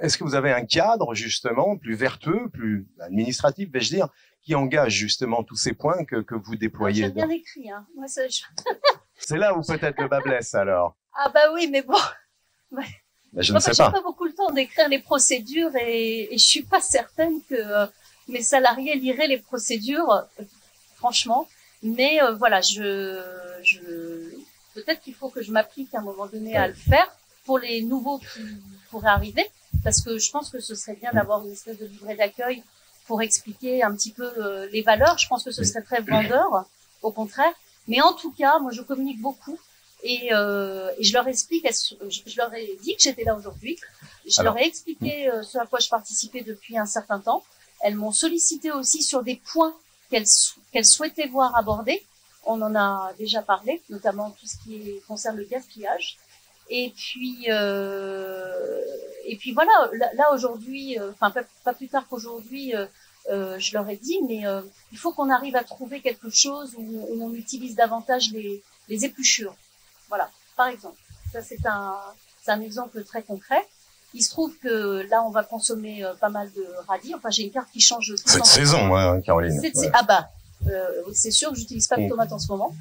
Est-ce que vous avez un cadre justement plus vertueux, plus administratif, vais-je dire, qui engage justement tous ces points que vous déployez? J'ai bien écrit, hein. Moi, c'est là où peut-être le bas blesse alors. Ah bah oui, mais bon. Ouais. Ben, je ne sais pas. J'ai pas beaucoup le temps d'écrire les procédures et je suis pas certaine que mes salariés liraient les procédures, franchement. Mais voilà, peut-être qu'il faut que je m'applique à un moment donné à le faire pour les nouveaux qui pourraient arriver, parce que je pense que ce serait bien d'avoir une espèce de livret d'accueil pour expliquer un petit peu les valeurs. Je pense que ce serait très vendeur, au contraire. Mais en tout cas, moi, je communique beaucoup et je leur explique, je leur ai dit que j'étais là aujourd'hui. Je leur ai expliqué ce à quoi je participais depuis un certain temps. Elles m'ont sollicité aussi sur des points qu'elles souhaitaient voir abordés. On en a déjà parlé, notamment tout ce qui concerne le gaspillage. Et puis voilà, là aujourd'hui, enfin pas plus tard qu'aujourd'hui, je leur ai dit, mais il faut qu'on arrive à trouver quelque chose où on utilise davantage les épluchures. Voilà, par exemple. Ça c'est un exemple très concret. Il se trouve que là on va consommer pas mal de radis. Enfin j'ai une carte qui change. Cette saison, hein, Caroline. Ah bah, c'est sûr que j'utilise pas de tomates en ce moment.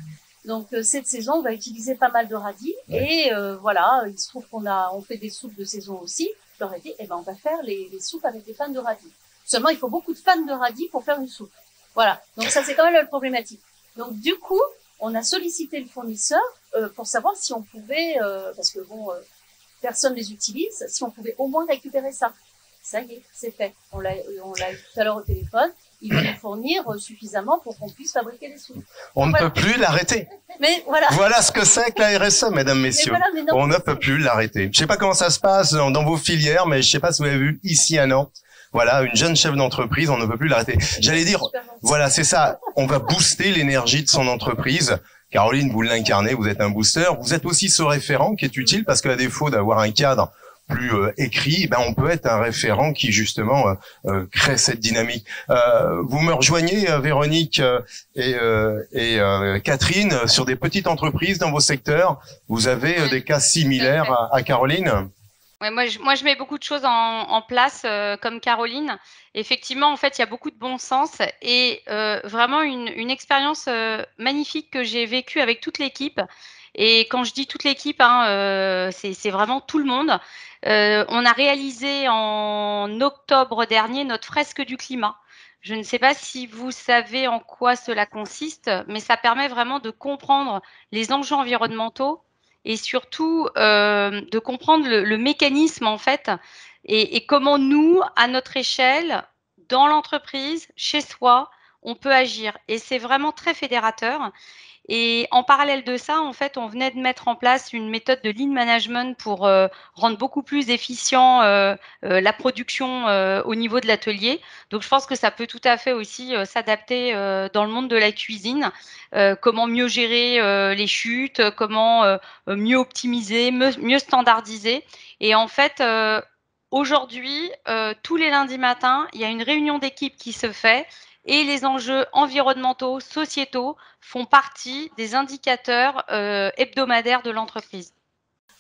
Donc cette saison, on va utiliser pas mal de radis et voilà, il se trouve on fait des soupes de saison aussi. Je leur ai dit, on va faire les soupes avec des fans de radis. Seulement, il faut beaucoup de fans de radis pour faire une soupe. Voilà. Donc ça, c'est quand même la problématique. Donc du coup, on a sollicité le fournisseur pour savoir si on pouvait, parce que bon, personne les utilise, si on pouvait au moins récupérer ça. Ça y est, c'est fait. On l'a eu tout à l'heure au téléphone. Il va nous fournir suffisamment pour qu'on puisse fabriquer des soupes. On ne peut plus l'arrêter. Mais voilà. Voilà ce que c'est que la RSE, mesdames, messieurs. Mais voilà, on ne peut plus l'arrêter. Je sais pas comment ça se passe dans vos filières, mais je sais pas si vous avez vu ici à Nantes. Voilà, une jeune chef d'entreprise, on ne peut plus l'arrêter. J'allais dire, voilà, c'est ça. On va booster l'énergie de son entreprise. Caroline, vous l'incarnez, vous êtes un booster. Vous êtes aussi ce référent qui est utile parce qu'à défaut d'avoir un cadre plus écrit, ben on peut être un référent qui justement crée cette dynamique. Vous me rejoignez, Véronique et Catherine, sur des petites entreprises dans vos secteurs. Vous avez des cas similaires à Caroline? Ouais, moi, je mets beaucoup de choses en place, comme Caroline. Effectivement, en fait, il y a beaucoup de bon sens et vraiment une expérience magnifique que j'ai vécue avec toute l'équipe. Et quand je dis toute l'équipe, hein, c'est vraiment tout le monde. On a réalisé en octobre dernier notre fresque du climat. Je ne sais pas si vous savez en quoi cela consiste, mais ça permet vraiment de comprendre les enjeux environnementaux et surtout de comprendre le mécanisme en fait et comment nous, à notre échelle, dans l'entreprise, chez soi, on peut agir. Et c'est vraiment très fédérateur. Et en parallèle de ça, en fait, on venait de mettre en place une méthode de lean management pour rendre beaucoup plus efficient la production au niveau de l'atelier. Donc, je pense que ça peut tout à fait aussi s'adapter dans le monde de la cuisine. Comment mieux gérer les chutes, comment mieux optimiser, mieux standardiser. Et en fait, aujourd'hui, tous les lundis matins, il y a une réunion d'équipe qui se fait. Et les enjeux environnementaux, sociétaux font partie des indicateurs hebdomadaires de l'entreprise.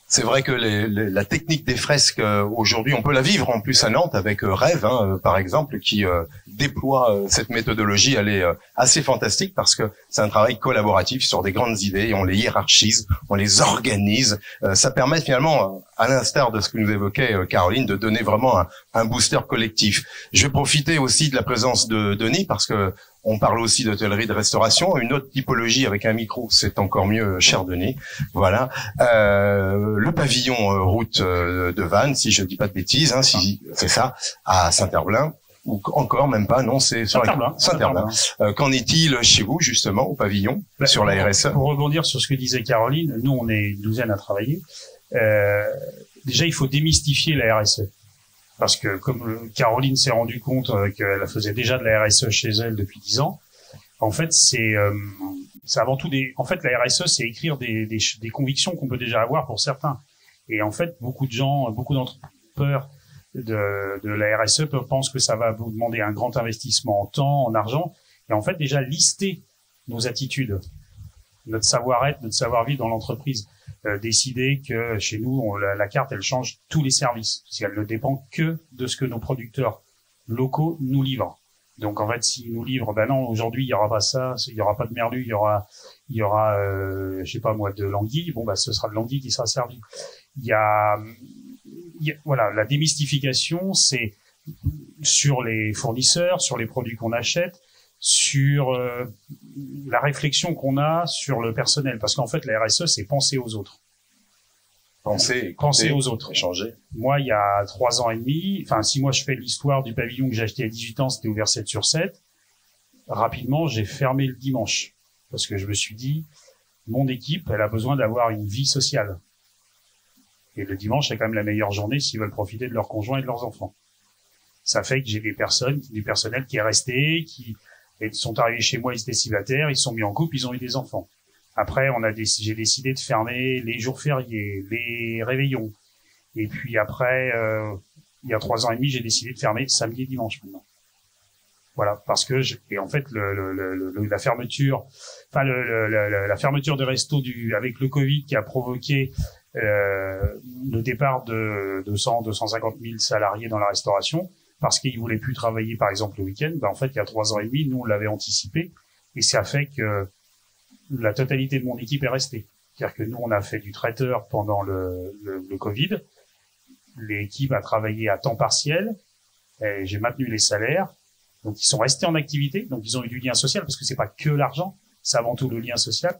C'est vrai que la technique des fresques, aujourd'hui, on peut la vivre en plus à Nantes avec Rêve, hein, par exemple, qui déploie cette méthodologie. Elle est assez fantastique parce que c'est un travail collaboratif sur des grandes idées et on les hiérarchise, on les organise. Ça permet finalement, à l'instar de ce que nous évoquait Caroline, de donner vraiment un booster collectif. Je vais profiter aussi de la présence de Denis parce que on parle aussi d'hôtellerie, de restauration. Une autre typologie avec un micro, c'est encore mieux, cher Denis. Voilà. Le pavillon route de Vannes, si je dis pas de bêtises, hein, si c'est ça, à Saint-Herblain. Ou encore, même pas, non, c'est sur Saint-Herblain. Qu'en est-il chez vous, justement, au pavillon, sur la RSE? Pour rebondir sur ce que disait Caroline, nous, on est une douzaine à travailler. Déjà, il faut démystifier la RSE. Parce que comme Caroline s'est rendue compte qu'elle faisait déjà de la RSE chez elle depuis 10 ans, en fait, c'est avant tout en fait, la RSE, c'est écrire des convictions qu'on peut déjà avoir pour certains. Et en fait, beaucoup d'entrepreneurs de la RSE pensent que ça va vous demander un grand investissement en temps, en argent. Et en fait, déjà lister nos attitudes, notre savoir-être, notre savoir-vivre dans l'entreprise. Décider que chez nous, la carte, elle change tous les services. Si elle ne dépend que de ce que nos producteurs locaux nous livrent. Donc, en fait, s'ils nous livrent, ben non, aujourd'hui, il y aura pas ça, il y aura pas de merlu, il y aura, je sais pas moi, de l'anguille. Bon, bah, ce sera de l'anguille qui sera servi. Voilà, la démystification, c'est sur les fournisseurs, sur les produits qu'on achète, sur la réflexion qu'on a sur le personnel, parce qu'en fait la RSE c'est penser aux autres, penser aux autres, échanger. Moi il y a 3 ans et demi, enfin si moi je fais l'histoire du pavillon que j'ai acheté à 18 ans, c'était ouvert 7/7, rapidement j'ai fermé le dimanche parce que je me suis dit mon équipe elle a besoin d'avoir une vie sociale et le dimanche c'est quand même la meilleure journée s'ils veulent profiter de leurs conjoints et de leurs enfants. Ça fait que j'ai du personnel qui est resté, ils sont arrivés chez moi, ils étaient célibataires, ils se sont mis en couple, ils ont eu des enfants. Après, j'ai décidé de fermer les jours fériés, les réveillons. Et puis après, il y a 3 ans et demi, j'ai décidé de fermer samedi et dimanche maintenant. Voilà, parce que et en fait, la fermeture, la fermeture de resto avec le Covid qui a provoqué le départ de 250 000 salariés dans la restauration, parce qu'ils voulaient plus travailler, par exemple, le week-end, en fait, il y a 3 ans et demi, nous, on l'avait anticipé, et ça fait que la totalité de mon équipe est restée. C'est-à-dire que nous, on a fait du traiteur pendant le Covid, l'équipe a travaillé à temps partiel, et j'ai maintenu les salaires, donc ils sont restés en activité, donc ils ont eu du lien social, parce que c'est pas que l'argent, c'est avant tout le lien social.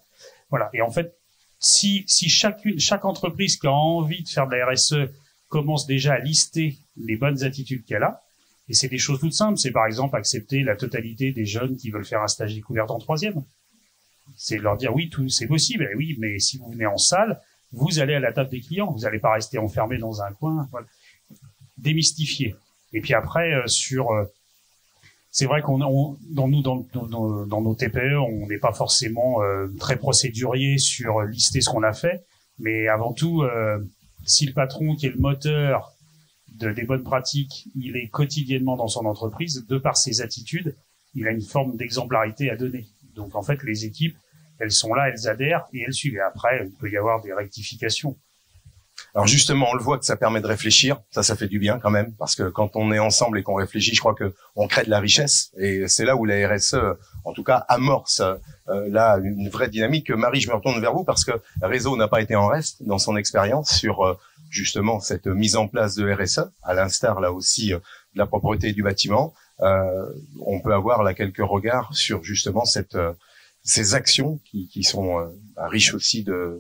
Voilà, et en fait, si chaque entreprise qui a envie de faire de la RSE commence déjà à lister les bonnes attitudes qu'elle a, et c'est des choses toutes simples. C'est par exemple accepter la totalité des jeunes qui veulent faire un stage découverte en 3e. C'est leur dire oui, tout c'est possible. Et oui, mais si vous venez en salle, vous allez à la table des clients. Vous n'allez pas rester enfermé dans un coin. Voilà. Démystifier. Et puis après, c'est vrai dans nos TPE, on n'est pas forcément très procédurier sur lister ce qu'on a fait, mais avant tout, si le patron qui est le moteur des bonnes pratiques, il est quotidiennement dans son entreprise, de par ses attitudes, il a une forme d'exemplarité à donner. Donc en fait, les équipes, elles sont là, elles adhèrent et elles suivent. Et après, il peut y avoir des rectifications. Alors justement, on le voit que ça permet de réfléchir. Ça fait du bien quand même, parce que quand on est ensemble et qu'on réfléchit, je crois que on crée de la richesse. Et c'est là où la RSE, en tout cas, amorce là une vraie dynamique. Marie, je me retourne vers vous parce que Réseau n'a pas été en reste dans son expérience sur justement cette mise en place de RSE, à l'instar là aussi de la propreté du bâtiment. On peut avoir là quelques regards sur justement ces actions qui sont riches aussi de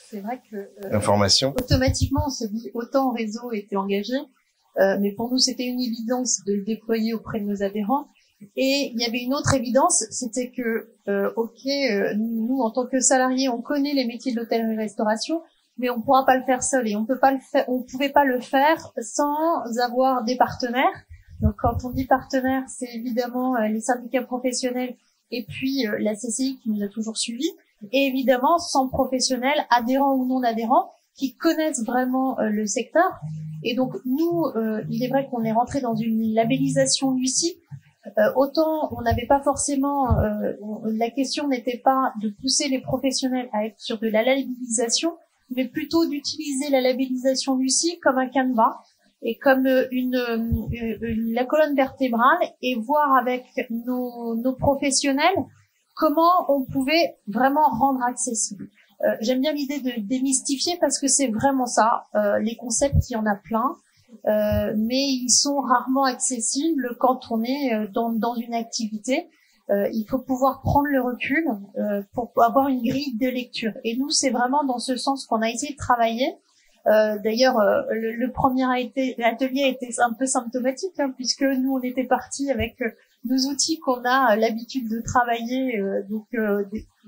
c'est vrai que informations. Automatiquement, on se dit autant Réseau était engagé, mais pour nous c'était une évidence de le déployer auprès de nos adhérents. Et il y avait une autre évidence, c'était que nous en tant que salariés, on connaît les métiers de l'hôtellerie-restauration, mais on pourra pas le faire seul et on pouvait pas le faire sans avoir des partenaires. Donc quand on dit partenaires, c'est évidemment les syndicats professionnels et puis la CCI qui nous a toujours suivis. Et évidemment, sans professionnels, adhérents ou non adhérents, qui connaissent vraiment le secteur. Et donc, nous, il est vrai qu'on est rentré dans une labellisation Lucie. Autant on n'avait pas forcément... la question n'était pas de pousser les professionnels à être sur de la labellisation, mais plutôt d'utiliser la labellisation Lucie comme un canevas et comme la colonne vertébrale et voir avec nos professionnels comment on pouvait vraiment rendre accessible. J'aime bien l'idée de démystifier parce que c'est vraiment ça. Les concepts, il y en a plein, mais ils sont rarement accessibles quand on est dans une activité. Il faut pouvoir prendre le recul pour avoir une grille de lecture. Et nous, c'est vraiment dans ce sens qu'on a essayé de travailler. D'ailleurs, le premier atelier a été un peu symptomatique, hein, puisque nous, on était partis avec nos outils qu'on a l'habitude de travailler,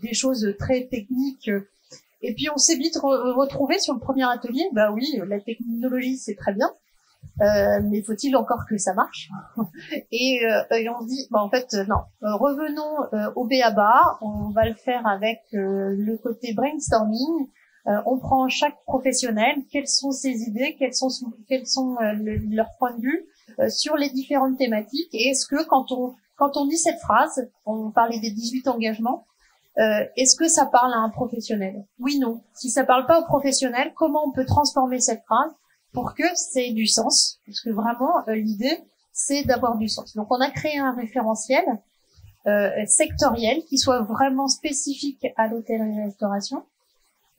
des choses très techniques. Et puis, on s'est vite retrouvé sur le premier atelier. Bah oui, la technologie, c'est très bien, mais faut-il encore que ça marche? et on se dit, en fait, non. Revenons au b.a.-ba. On va le faire avec le côté brainstorming. On prend chaque professionnel, quelles sont ses idées, quels sont leurs points de vue sur les différentes thématiques. Et est-ce que quand on dit cette phrase, on parlait des 18 engagements, est-ce que ça parle à un professionnel? Oui, non. Si ça parle pas au professionnel, comment on peut transformer cette phrase pour que ça ait du sens? Parce que vraiment, l'idée, c'est d'avoir du sens. Donc, on a créé un référentiel sectoriel qui soit vraiment spécifique à l'hôtellerie-restauration.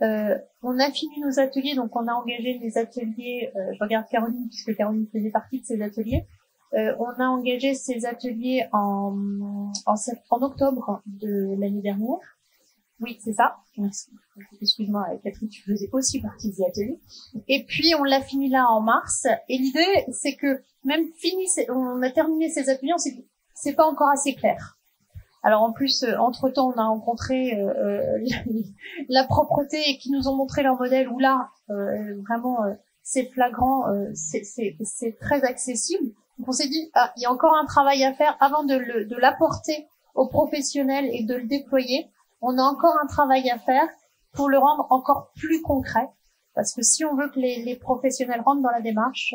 On a fini nos ateliers, donc on a engagé des ateliers, je regarde Caroline puisque Caroline faisait partie de ces ateliers. On a engagé ces ateliers en octobre de l'année dernière. Oui, c'est ça. Merci. Excuse-moi, Catherine, tu faisais aussi partie des ateliers. Et puis on l'a fini là en mars. Et l'idée, c'est que même on a terminé ces ateliers, on s'est dit, c'est pas encore assez clair. Alors en plus, entre-temps, on a rencontré la propreté et qui nous ont montré leur modèle où là, vraiment, c'est flagrant, c'est très accessible. Donc on s'est dit, il y a encore un travail à faire avant de l'apporter aux professionnels et de le déployer. On a encore un travail à faire pour le rendre encore plus concret. Parce que si on veut que les professionnels rentrent dans la démarche,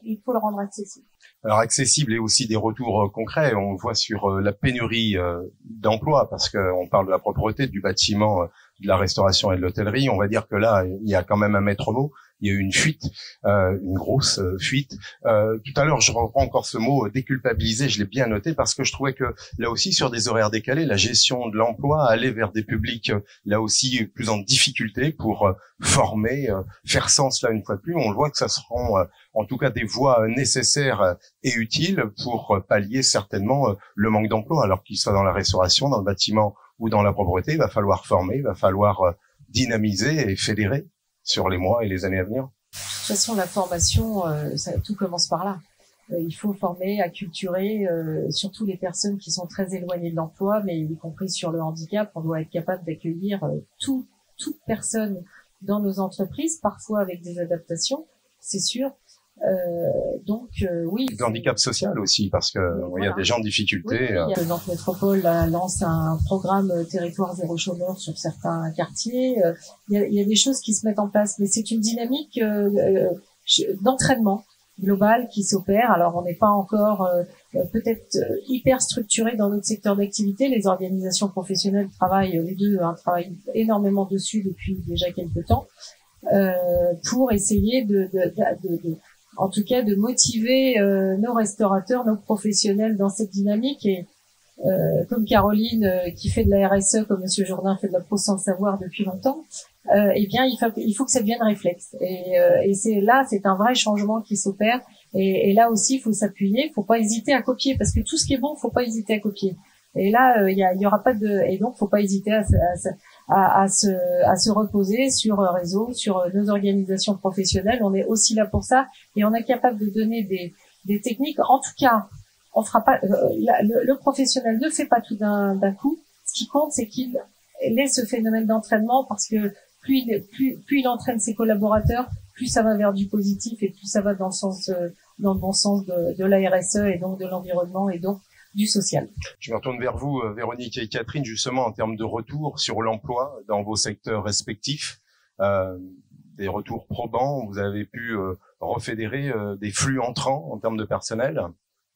il faut le rendre accessible. Alors accessible et aussi des retours concrets. On voit sur la pénurie d'emplois, parce qu'on parle de la propreté du bâtiment, de la restauration et de l'hôtellerie. On va dire que là, il y a quand même un maître mot. Il y a eu une fuite, une grosse fuite. Tout à l'heure, je reprends encore ce mot déculpabiliser, je l'ai bien noté parce que je trouvais que là aussi, sur des horaires décalés, la gestion de l'emploi allait vers des publics là aussi plus en difficulté pour former, faire sens là une fois de plus. On le voit que ça seront en tout cas des voies nécessaires et utiles pour pallier certainement le manque d'emploi, alors qu'il soit dans la restauration, dans le bâtiment ou dans la propreté. Il va falloir former, il va falloir dynamiser et fédérer sur les mois et les années à venir. De toute façon, la formation, tout commence par là. Il faut former, acculturer, surtout les personnes qui sont très éloignées de l'emploi, mais y compris sur le handicap. On doit être capable d'accueillir toute personne dans nos entreprises, parfois avec des adaptations, c'est sûr. Oui. Le handicap social aussi, parce que il y a des gens en difficulté. Oui, Nantes Métropole lance un programme territoire zéro chômeur sur certains quartiers. Il y a des choses qui se mettent en place, mais c'est une dynamique d'entraînement global qui s'opère. Alors, on n'est pas encore peut-être hyper structuré dans notre secteur d'activité. Les organisations professionnelles travaillent, les deux, travaillent énormément dessus depuis déjà quelques temps pour essayer en tout cas de motiver nos restaurateurs, nos professionnels dans cette dynamique. Et comme Caroline qui fait de la RSE, comme Monsieur Jourdain fait de la pro sans le savoir depuis longtemps, eh bien il faut que ça devienne réflexe. Et c'est un vrai changement qui s'opère. Et là aussi, il faut s'appuyer, faut pas hésiter à copier, parce que tout ce qui est bon, faut pas hésiter à copier. Et là, il y aura pas de, et donc faut pas hésiter à se reposer sur réseau, sur nos organisations professionnelles. On est aussi là pour ça, et on est capable de donner des techniques. En tout cas, on fera pas, le professionnel ne fait pas tout d'un coup. Ce qui compte, c'est qu'il ait ce phénomène d'entraînement, parce que plus il entraîne ses collaborateurs, plus ça va vers du positif, et plus ça va dans le bon sens de la RSE, et donc de l'environnement, et donc du social. Je me retourne vers vous, Véronique et Catherine, justement en termes de retour sur l'emploi dans vos secteurs respectifs. Des retours probants, vous avez pu refédérer des flux entrants en termes de personnel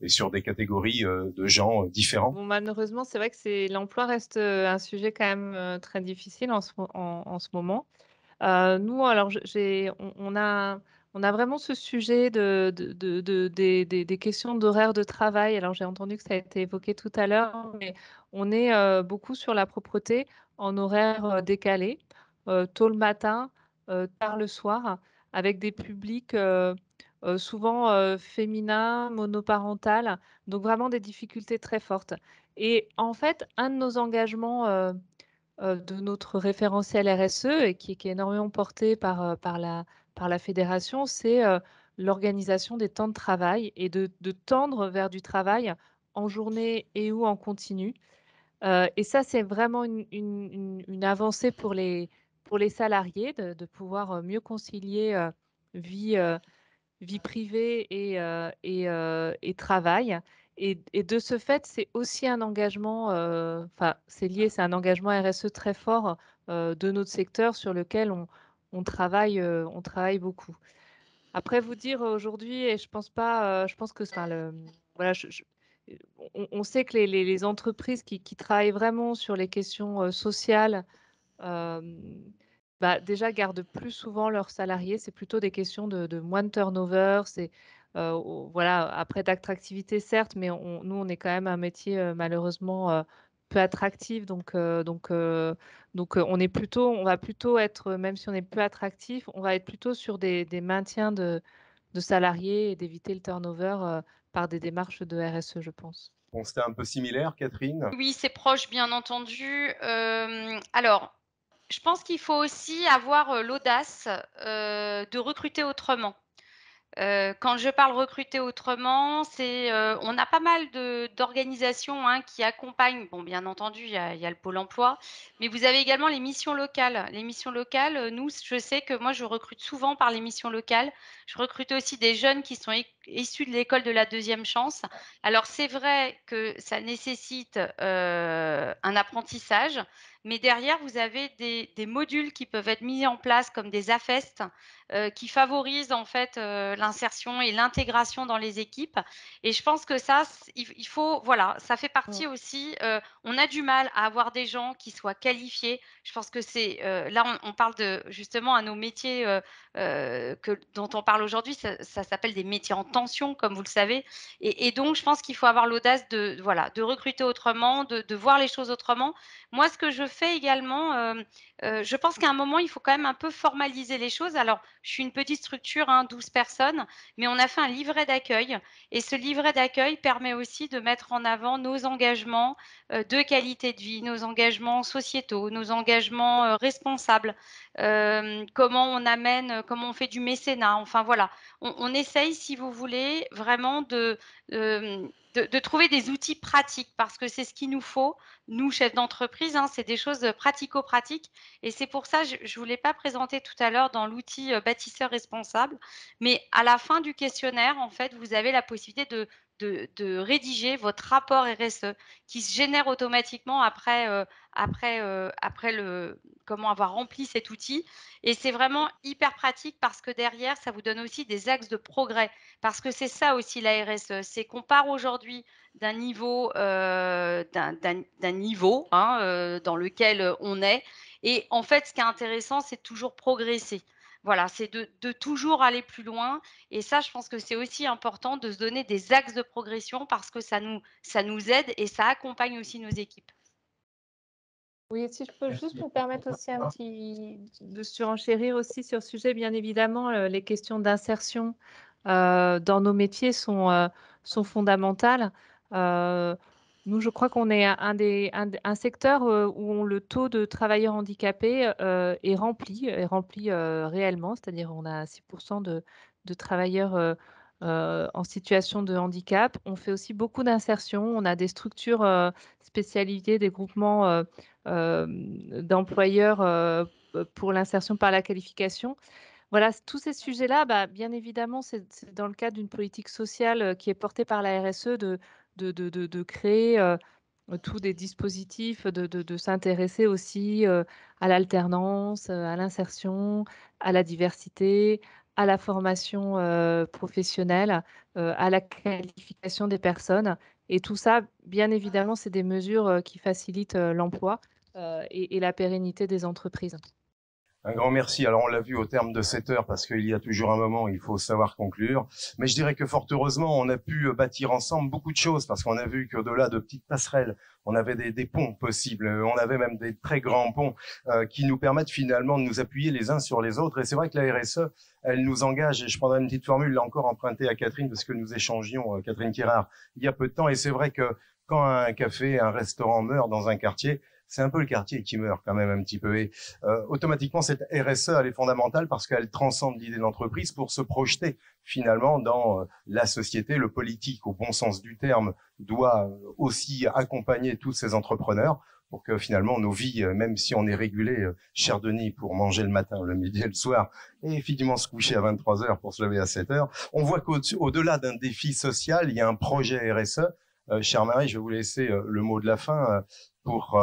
et sur des catégories de gens différents. Bon, malheureusement, c'est vrai que l'emploi reste un sujet quand même très difficile en ce moment. Nous, alors, on a vraiment ce sujet des questions d'horaire de travail. Alors, j'ai entendu que ça a été évoqué tout à l'heure, mais on est beaucoup sur la propreté en horaire décalé, tôt le matin, tard le soir, avec des publics souvent féminins, monoparentales, donc vraiment des difficultés très fortes. Et en fait, un de nos engagements de notre référentiel RSE, et qui est énormément porté par la fédération, c'est l'organisation des temps de travail et de tendre vers du travail en journée et ou en continu. Et ça, c'est vraiment une avancée pour les salariés de pouvoir mieux concilier vie, vie privée et travail. Et de ce fait, c'est aussi un engagement, enfin, c'est un engagement RSE très fort de notre secteur, sur lequel on travaille beaucoup. Après, vous dire aujourd'hui, et je pense pas, je pense que, enfin, voilà, on sait que les entreprises qui travaillent vraiment sur les questions sociales, déjà gardent plus souvent leurs salariés. C'est plutôt des questions de moins de turnover. C'est voilà, après d'attractivité certes, mais nous on est quand même un métier malheureusement peu attractif. On va plutôt être, même si on est peu attractif, on va être plutôt sur des maintiens de salariés, et d'éviter le turnover par des démarches de RSE, je pense. Bon, c'était un peu similaire, Catherine. Oui, c'est proche, bien entendu. Alors, je pense qu'il faut aussi avoir l'audace de recruter autrement. Quand je parle recruter autrement, c'est, on a pas mal d'organisations, hein, qui accompagnent. Bon, bien entendu, il y a le Pôle emploi, mais vous avez également les missions locales. Les missions locales, nous, je sais que moi, je recrute souvent par les missions locales. Je recrute aussi des jeunes qui sont issus de l'école de la deuxième chance. Alors, c'est vrai que ça nécessite un apprentissage, mais derrière, vous avez des modules qui peuvent être mis en place, comme des AFEST, qui favorisent en fait l'insertion et l'intégration dans les équipes. Et je pense que ça, il faut, voilà, ça fait partie aussi. On a du mal à avoir des gens qui soient qualifiés. Je pense que c'est là, on parle de justement à nos métiers dont on parle aujourd'hui. Ça s'appelle des métiers en tension, comme vous le savez. Et donc, je pense qu'il faut avoir l'audace de recruter autrement, de voir les choses autrement. Moi, ce que je fais également, je pense qu'à un moment, il faut quand même un peu formaliser les choses. Alors, je suis une petite structure, hein, 12 personnes, mais on a fait un livret d'accueil. Et ce livret d'accueil permet aussi de mettre en avant nos engagements de qualité de vie, nos engagements sociétaux, nos engagements responsables, comment on fait du mécénat. Enfin, voilà, on essaye, si vous voulez, vraiment de de trouver des outils pratiques, parce que c'est ce qu'il nous faut, nous, chefs d'entreprise, hein, c'est des choses pratico-pratiques. Et c'est pour ça, je ne voulais pas présenter tout à l'heure dans l'outil bâtisseur responsable, mais à la fin du questionnaire, en fait, vous avez la possibilité de rédiger votre rapport RSE qui se génère automatiquement après comment avoir rempli cet outil. Et c'est vraiment hyper pratique parce que derrière, ça vous donne aussi des axes de progrès. Parce que c'est ça aussi la RSE, c'est qu'on part aujourd'hui d'un niveau, dans lequel on est. Et en fait, ce qui est intéressant, c'est de toujours progresser. Voilà, c'est de toujours aller plus loin. Et ça, je pense que c'est aussi important de se donner des axes de progression parce que ça nous aide et ça accompagne aussi nos équipes. Oui, si je peux juste me permettre aussi de surenchérir aussi sur ce sujet, bien évidemment, les questions d'insertion dans nos métiers sont fondamentales. Nous, je crois qu'on est un secteur où le taux de travailleurs handicapés est rempli réellement, c'est-à-dire on a 6% de travailleurs en situation de handicap. On fait aussi beaucoup d'insertion. On a des structures spécialisées, des groupements d'employeurs pour l'insertion par la qualification. Voilà, tous ces sujets-là, bah, bien évidemment, c'est dans le cadre d'une politique sociale qui est portée par la RSE de créer tous des dispositifs, de s'intéresser aussi à l'alternance, à l'insertion, à la diversité, à la formation professionnelle, à la qualification des personnes. Et tout ça, bien évidemment, c'est des mesures qui facilitent l'emploi et la pérennité des entreprises. Un grand merci. Alors, on l'a vu au terme de 7 heures parce qu'il y a toujours un moment où il faut savoir conclure. Mais je dirais que fort heureusement, on a pu bâtir ensemble beaucoup de choses parce qu'on a vu qu'au-delà de petites passerelles, on avait des ponts possibles. On avait même des très grands ponts qui nous permettent finalement de nous appuyer les uns sur les autres. Et c'est vrai que la RSE, elle nous engage. Et je prendrai une petite formule là encore empruntée à Catherine parce que nous échangions, Catherine Kirard, il y a peu de temps. Et c'est vrai que quand un café, un restaurant meurt dans un quartier, c'est un peu le quartier qui meurt quand même un petit peu. Et automatiquement, cette RSE, elle est fondamentale parce qu'elle transcende l'idée d'entreprise pour se projeter finalement dans la société. Le politique, au bon sens du terme, doit aussi accompagner tous ces entrepreneurs pour que finalement nos vies, même si on est régulé, cher Denis, pour manger le matin, le midi et le soir, et effectivement se coucher à 23 heures pour se lever à 7 heures, on voit qu'au-delà d'un défi social, il y a un projet RSE. Chère Marie, je vais vous laisser le mot de la fin pour,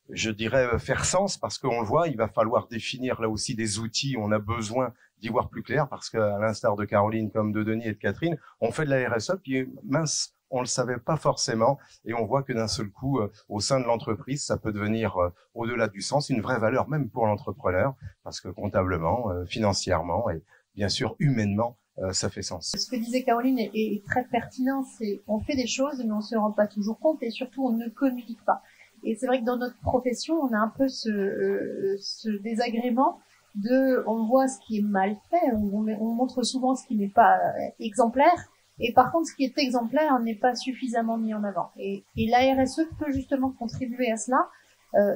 je dirais, faire sens, parce qu'on le voit, il va falloir définir là aussi des outils, on a besoin d'y voir plus clair, parce qu'à l'instar de Caroline, comme de Denis et de Catherine, on fait de la RSE, puis mince, on le savait pas forcément, et on voit que d'un seul coup, au sein de l'entreprise, ça peut devenir, au-delà du sens, une vraie valeur, même pour l'entrepreneur, parce que comptablement, financièrement et bien sûr humainement, ça fait sens. Ce que disait Caroline est très pertinent, c'est on fait des choses mais on se rend pas toujours compte et surtout on ne communique pas. Et c'est vrai que dans notre profession, on a un peu ce désagrément on voit ce qui est mal fait, on montre souvent ce qui n'est pas exemplaire, et par contre ce qui est exemplaire n'est pas suffisamment mis en avant. Et la RSE peut justement contribuer à cela.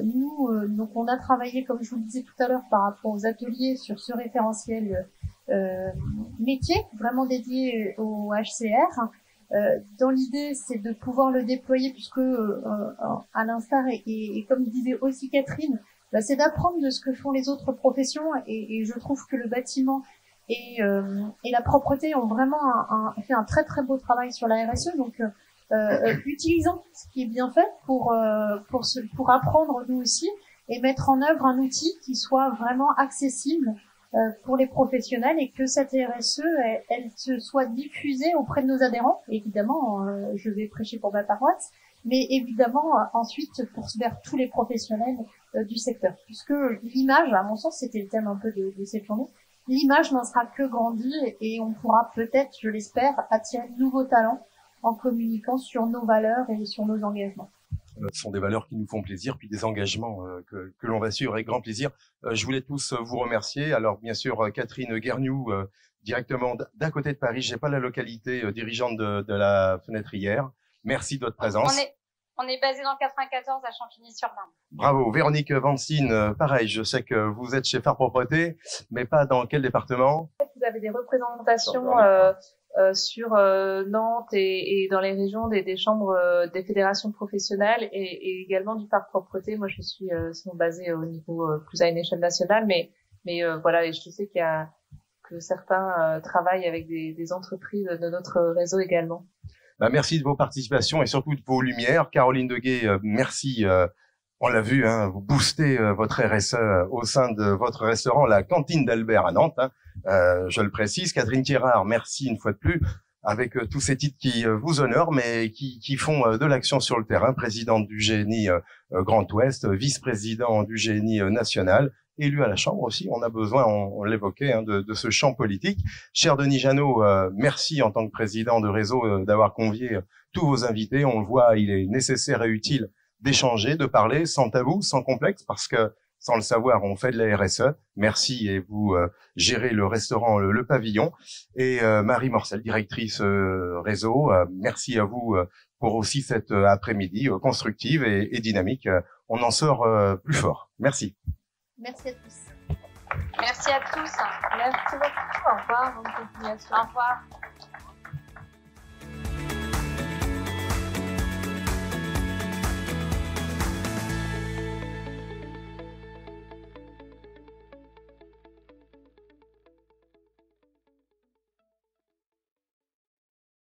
Donc on a travaillé, comme je vous le disais tout à l'heure, par rapport aux ateliers sur ce référentiel métier, vraiment dédié au HCR. Dans l'idée, c'est de pouvoir le déployer, puisque à l'instar et comme disait aussi Catherine, c'est d'apprendre de ce que font les autres professions, et je trouve que le bâtiment et la propreté ont vraiment fait un très très beau travail sur la RSE. Donc utilisons ce qui est bien fait pour apprendre nous aussi et mettre en œuvre un outil qui soit vraiment accessible pour les professionnels, et que cette RSE, elle se soit diffusée auprès de nos adhérents. Évidemment, je vais prêcher pour ma paroisse, mais évidemment ensuite vers tous les professionnels du secteur, puisque l'image, à mon sens, c'était le thème un peu de cette journée, l'image n'en sera que grandie, et on pourra peut-être, je l'espère, attirer de nouveaux talents en communiquant sur nos valeurs et sur nos engagements. Ce sont des valeurs qui nous font plaisir, puis des engagements que l'on va suivre avec grand plaisir. Je voulais tous vous remercier. Alors bien sûr, Catherine Guergnoux, directement d'un côté de Paris, j'ai pas la localité, dirigeante de la Fenêtrière. Merci de votre présence. On est basé dans le 94 à Champigny-sur-Marne. Bravo. Véronique Vancine, pareil, je sais que vous êtes chez Phare Propreté, mais pas dans quel département? Vous avez des représentations sur Nantes et dans les régions des chambres des fédérations professionnelles et également du parc propreté. Moi, je suis sinon basée au niveau plus à une échelle nationale, mais voilà, et je sais que certains travaillent avec des entreprises de notre réseau également. Merci de vos participations et surtout de vos lumières. Caroline Deguet, merci. On l'a vu, hein, vous boostez votre RSE au sein de votre restaurant, la Cantine d'Albert à Nantes. Hein, je le précise. Catherine Thierard, merci une fois de plus, avec tous ces titres qui vous honorent, mais qui font de l'action sur le terrain. Présidente du GNI Grand Ouest, vice-président du GNI national, élu à la Chambre aussi. On a besoin, on l'évoquait, hein, de ce champ politique. Cher Denis Janot, merci en tant que président de réseau d'avoir convié tous vos invités. On le voit, il est nécessaire et utile d'échanger, de parler sans tabou, sans complexe, parce que sans le savoir, on fait de la RSE. Merci, et vous gérez le restaurant Le Pavillon. Et Marie Morcel, directrice réseau, merci à vous pour aussi cet après-midi constructive et dynamique. On en sort plus fort. Merci. Merci à tous. Merci à tous. Merci beaucoup. Au revoir. Bonne continuation. Au revoir.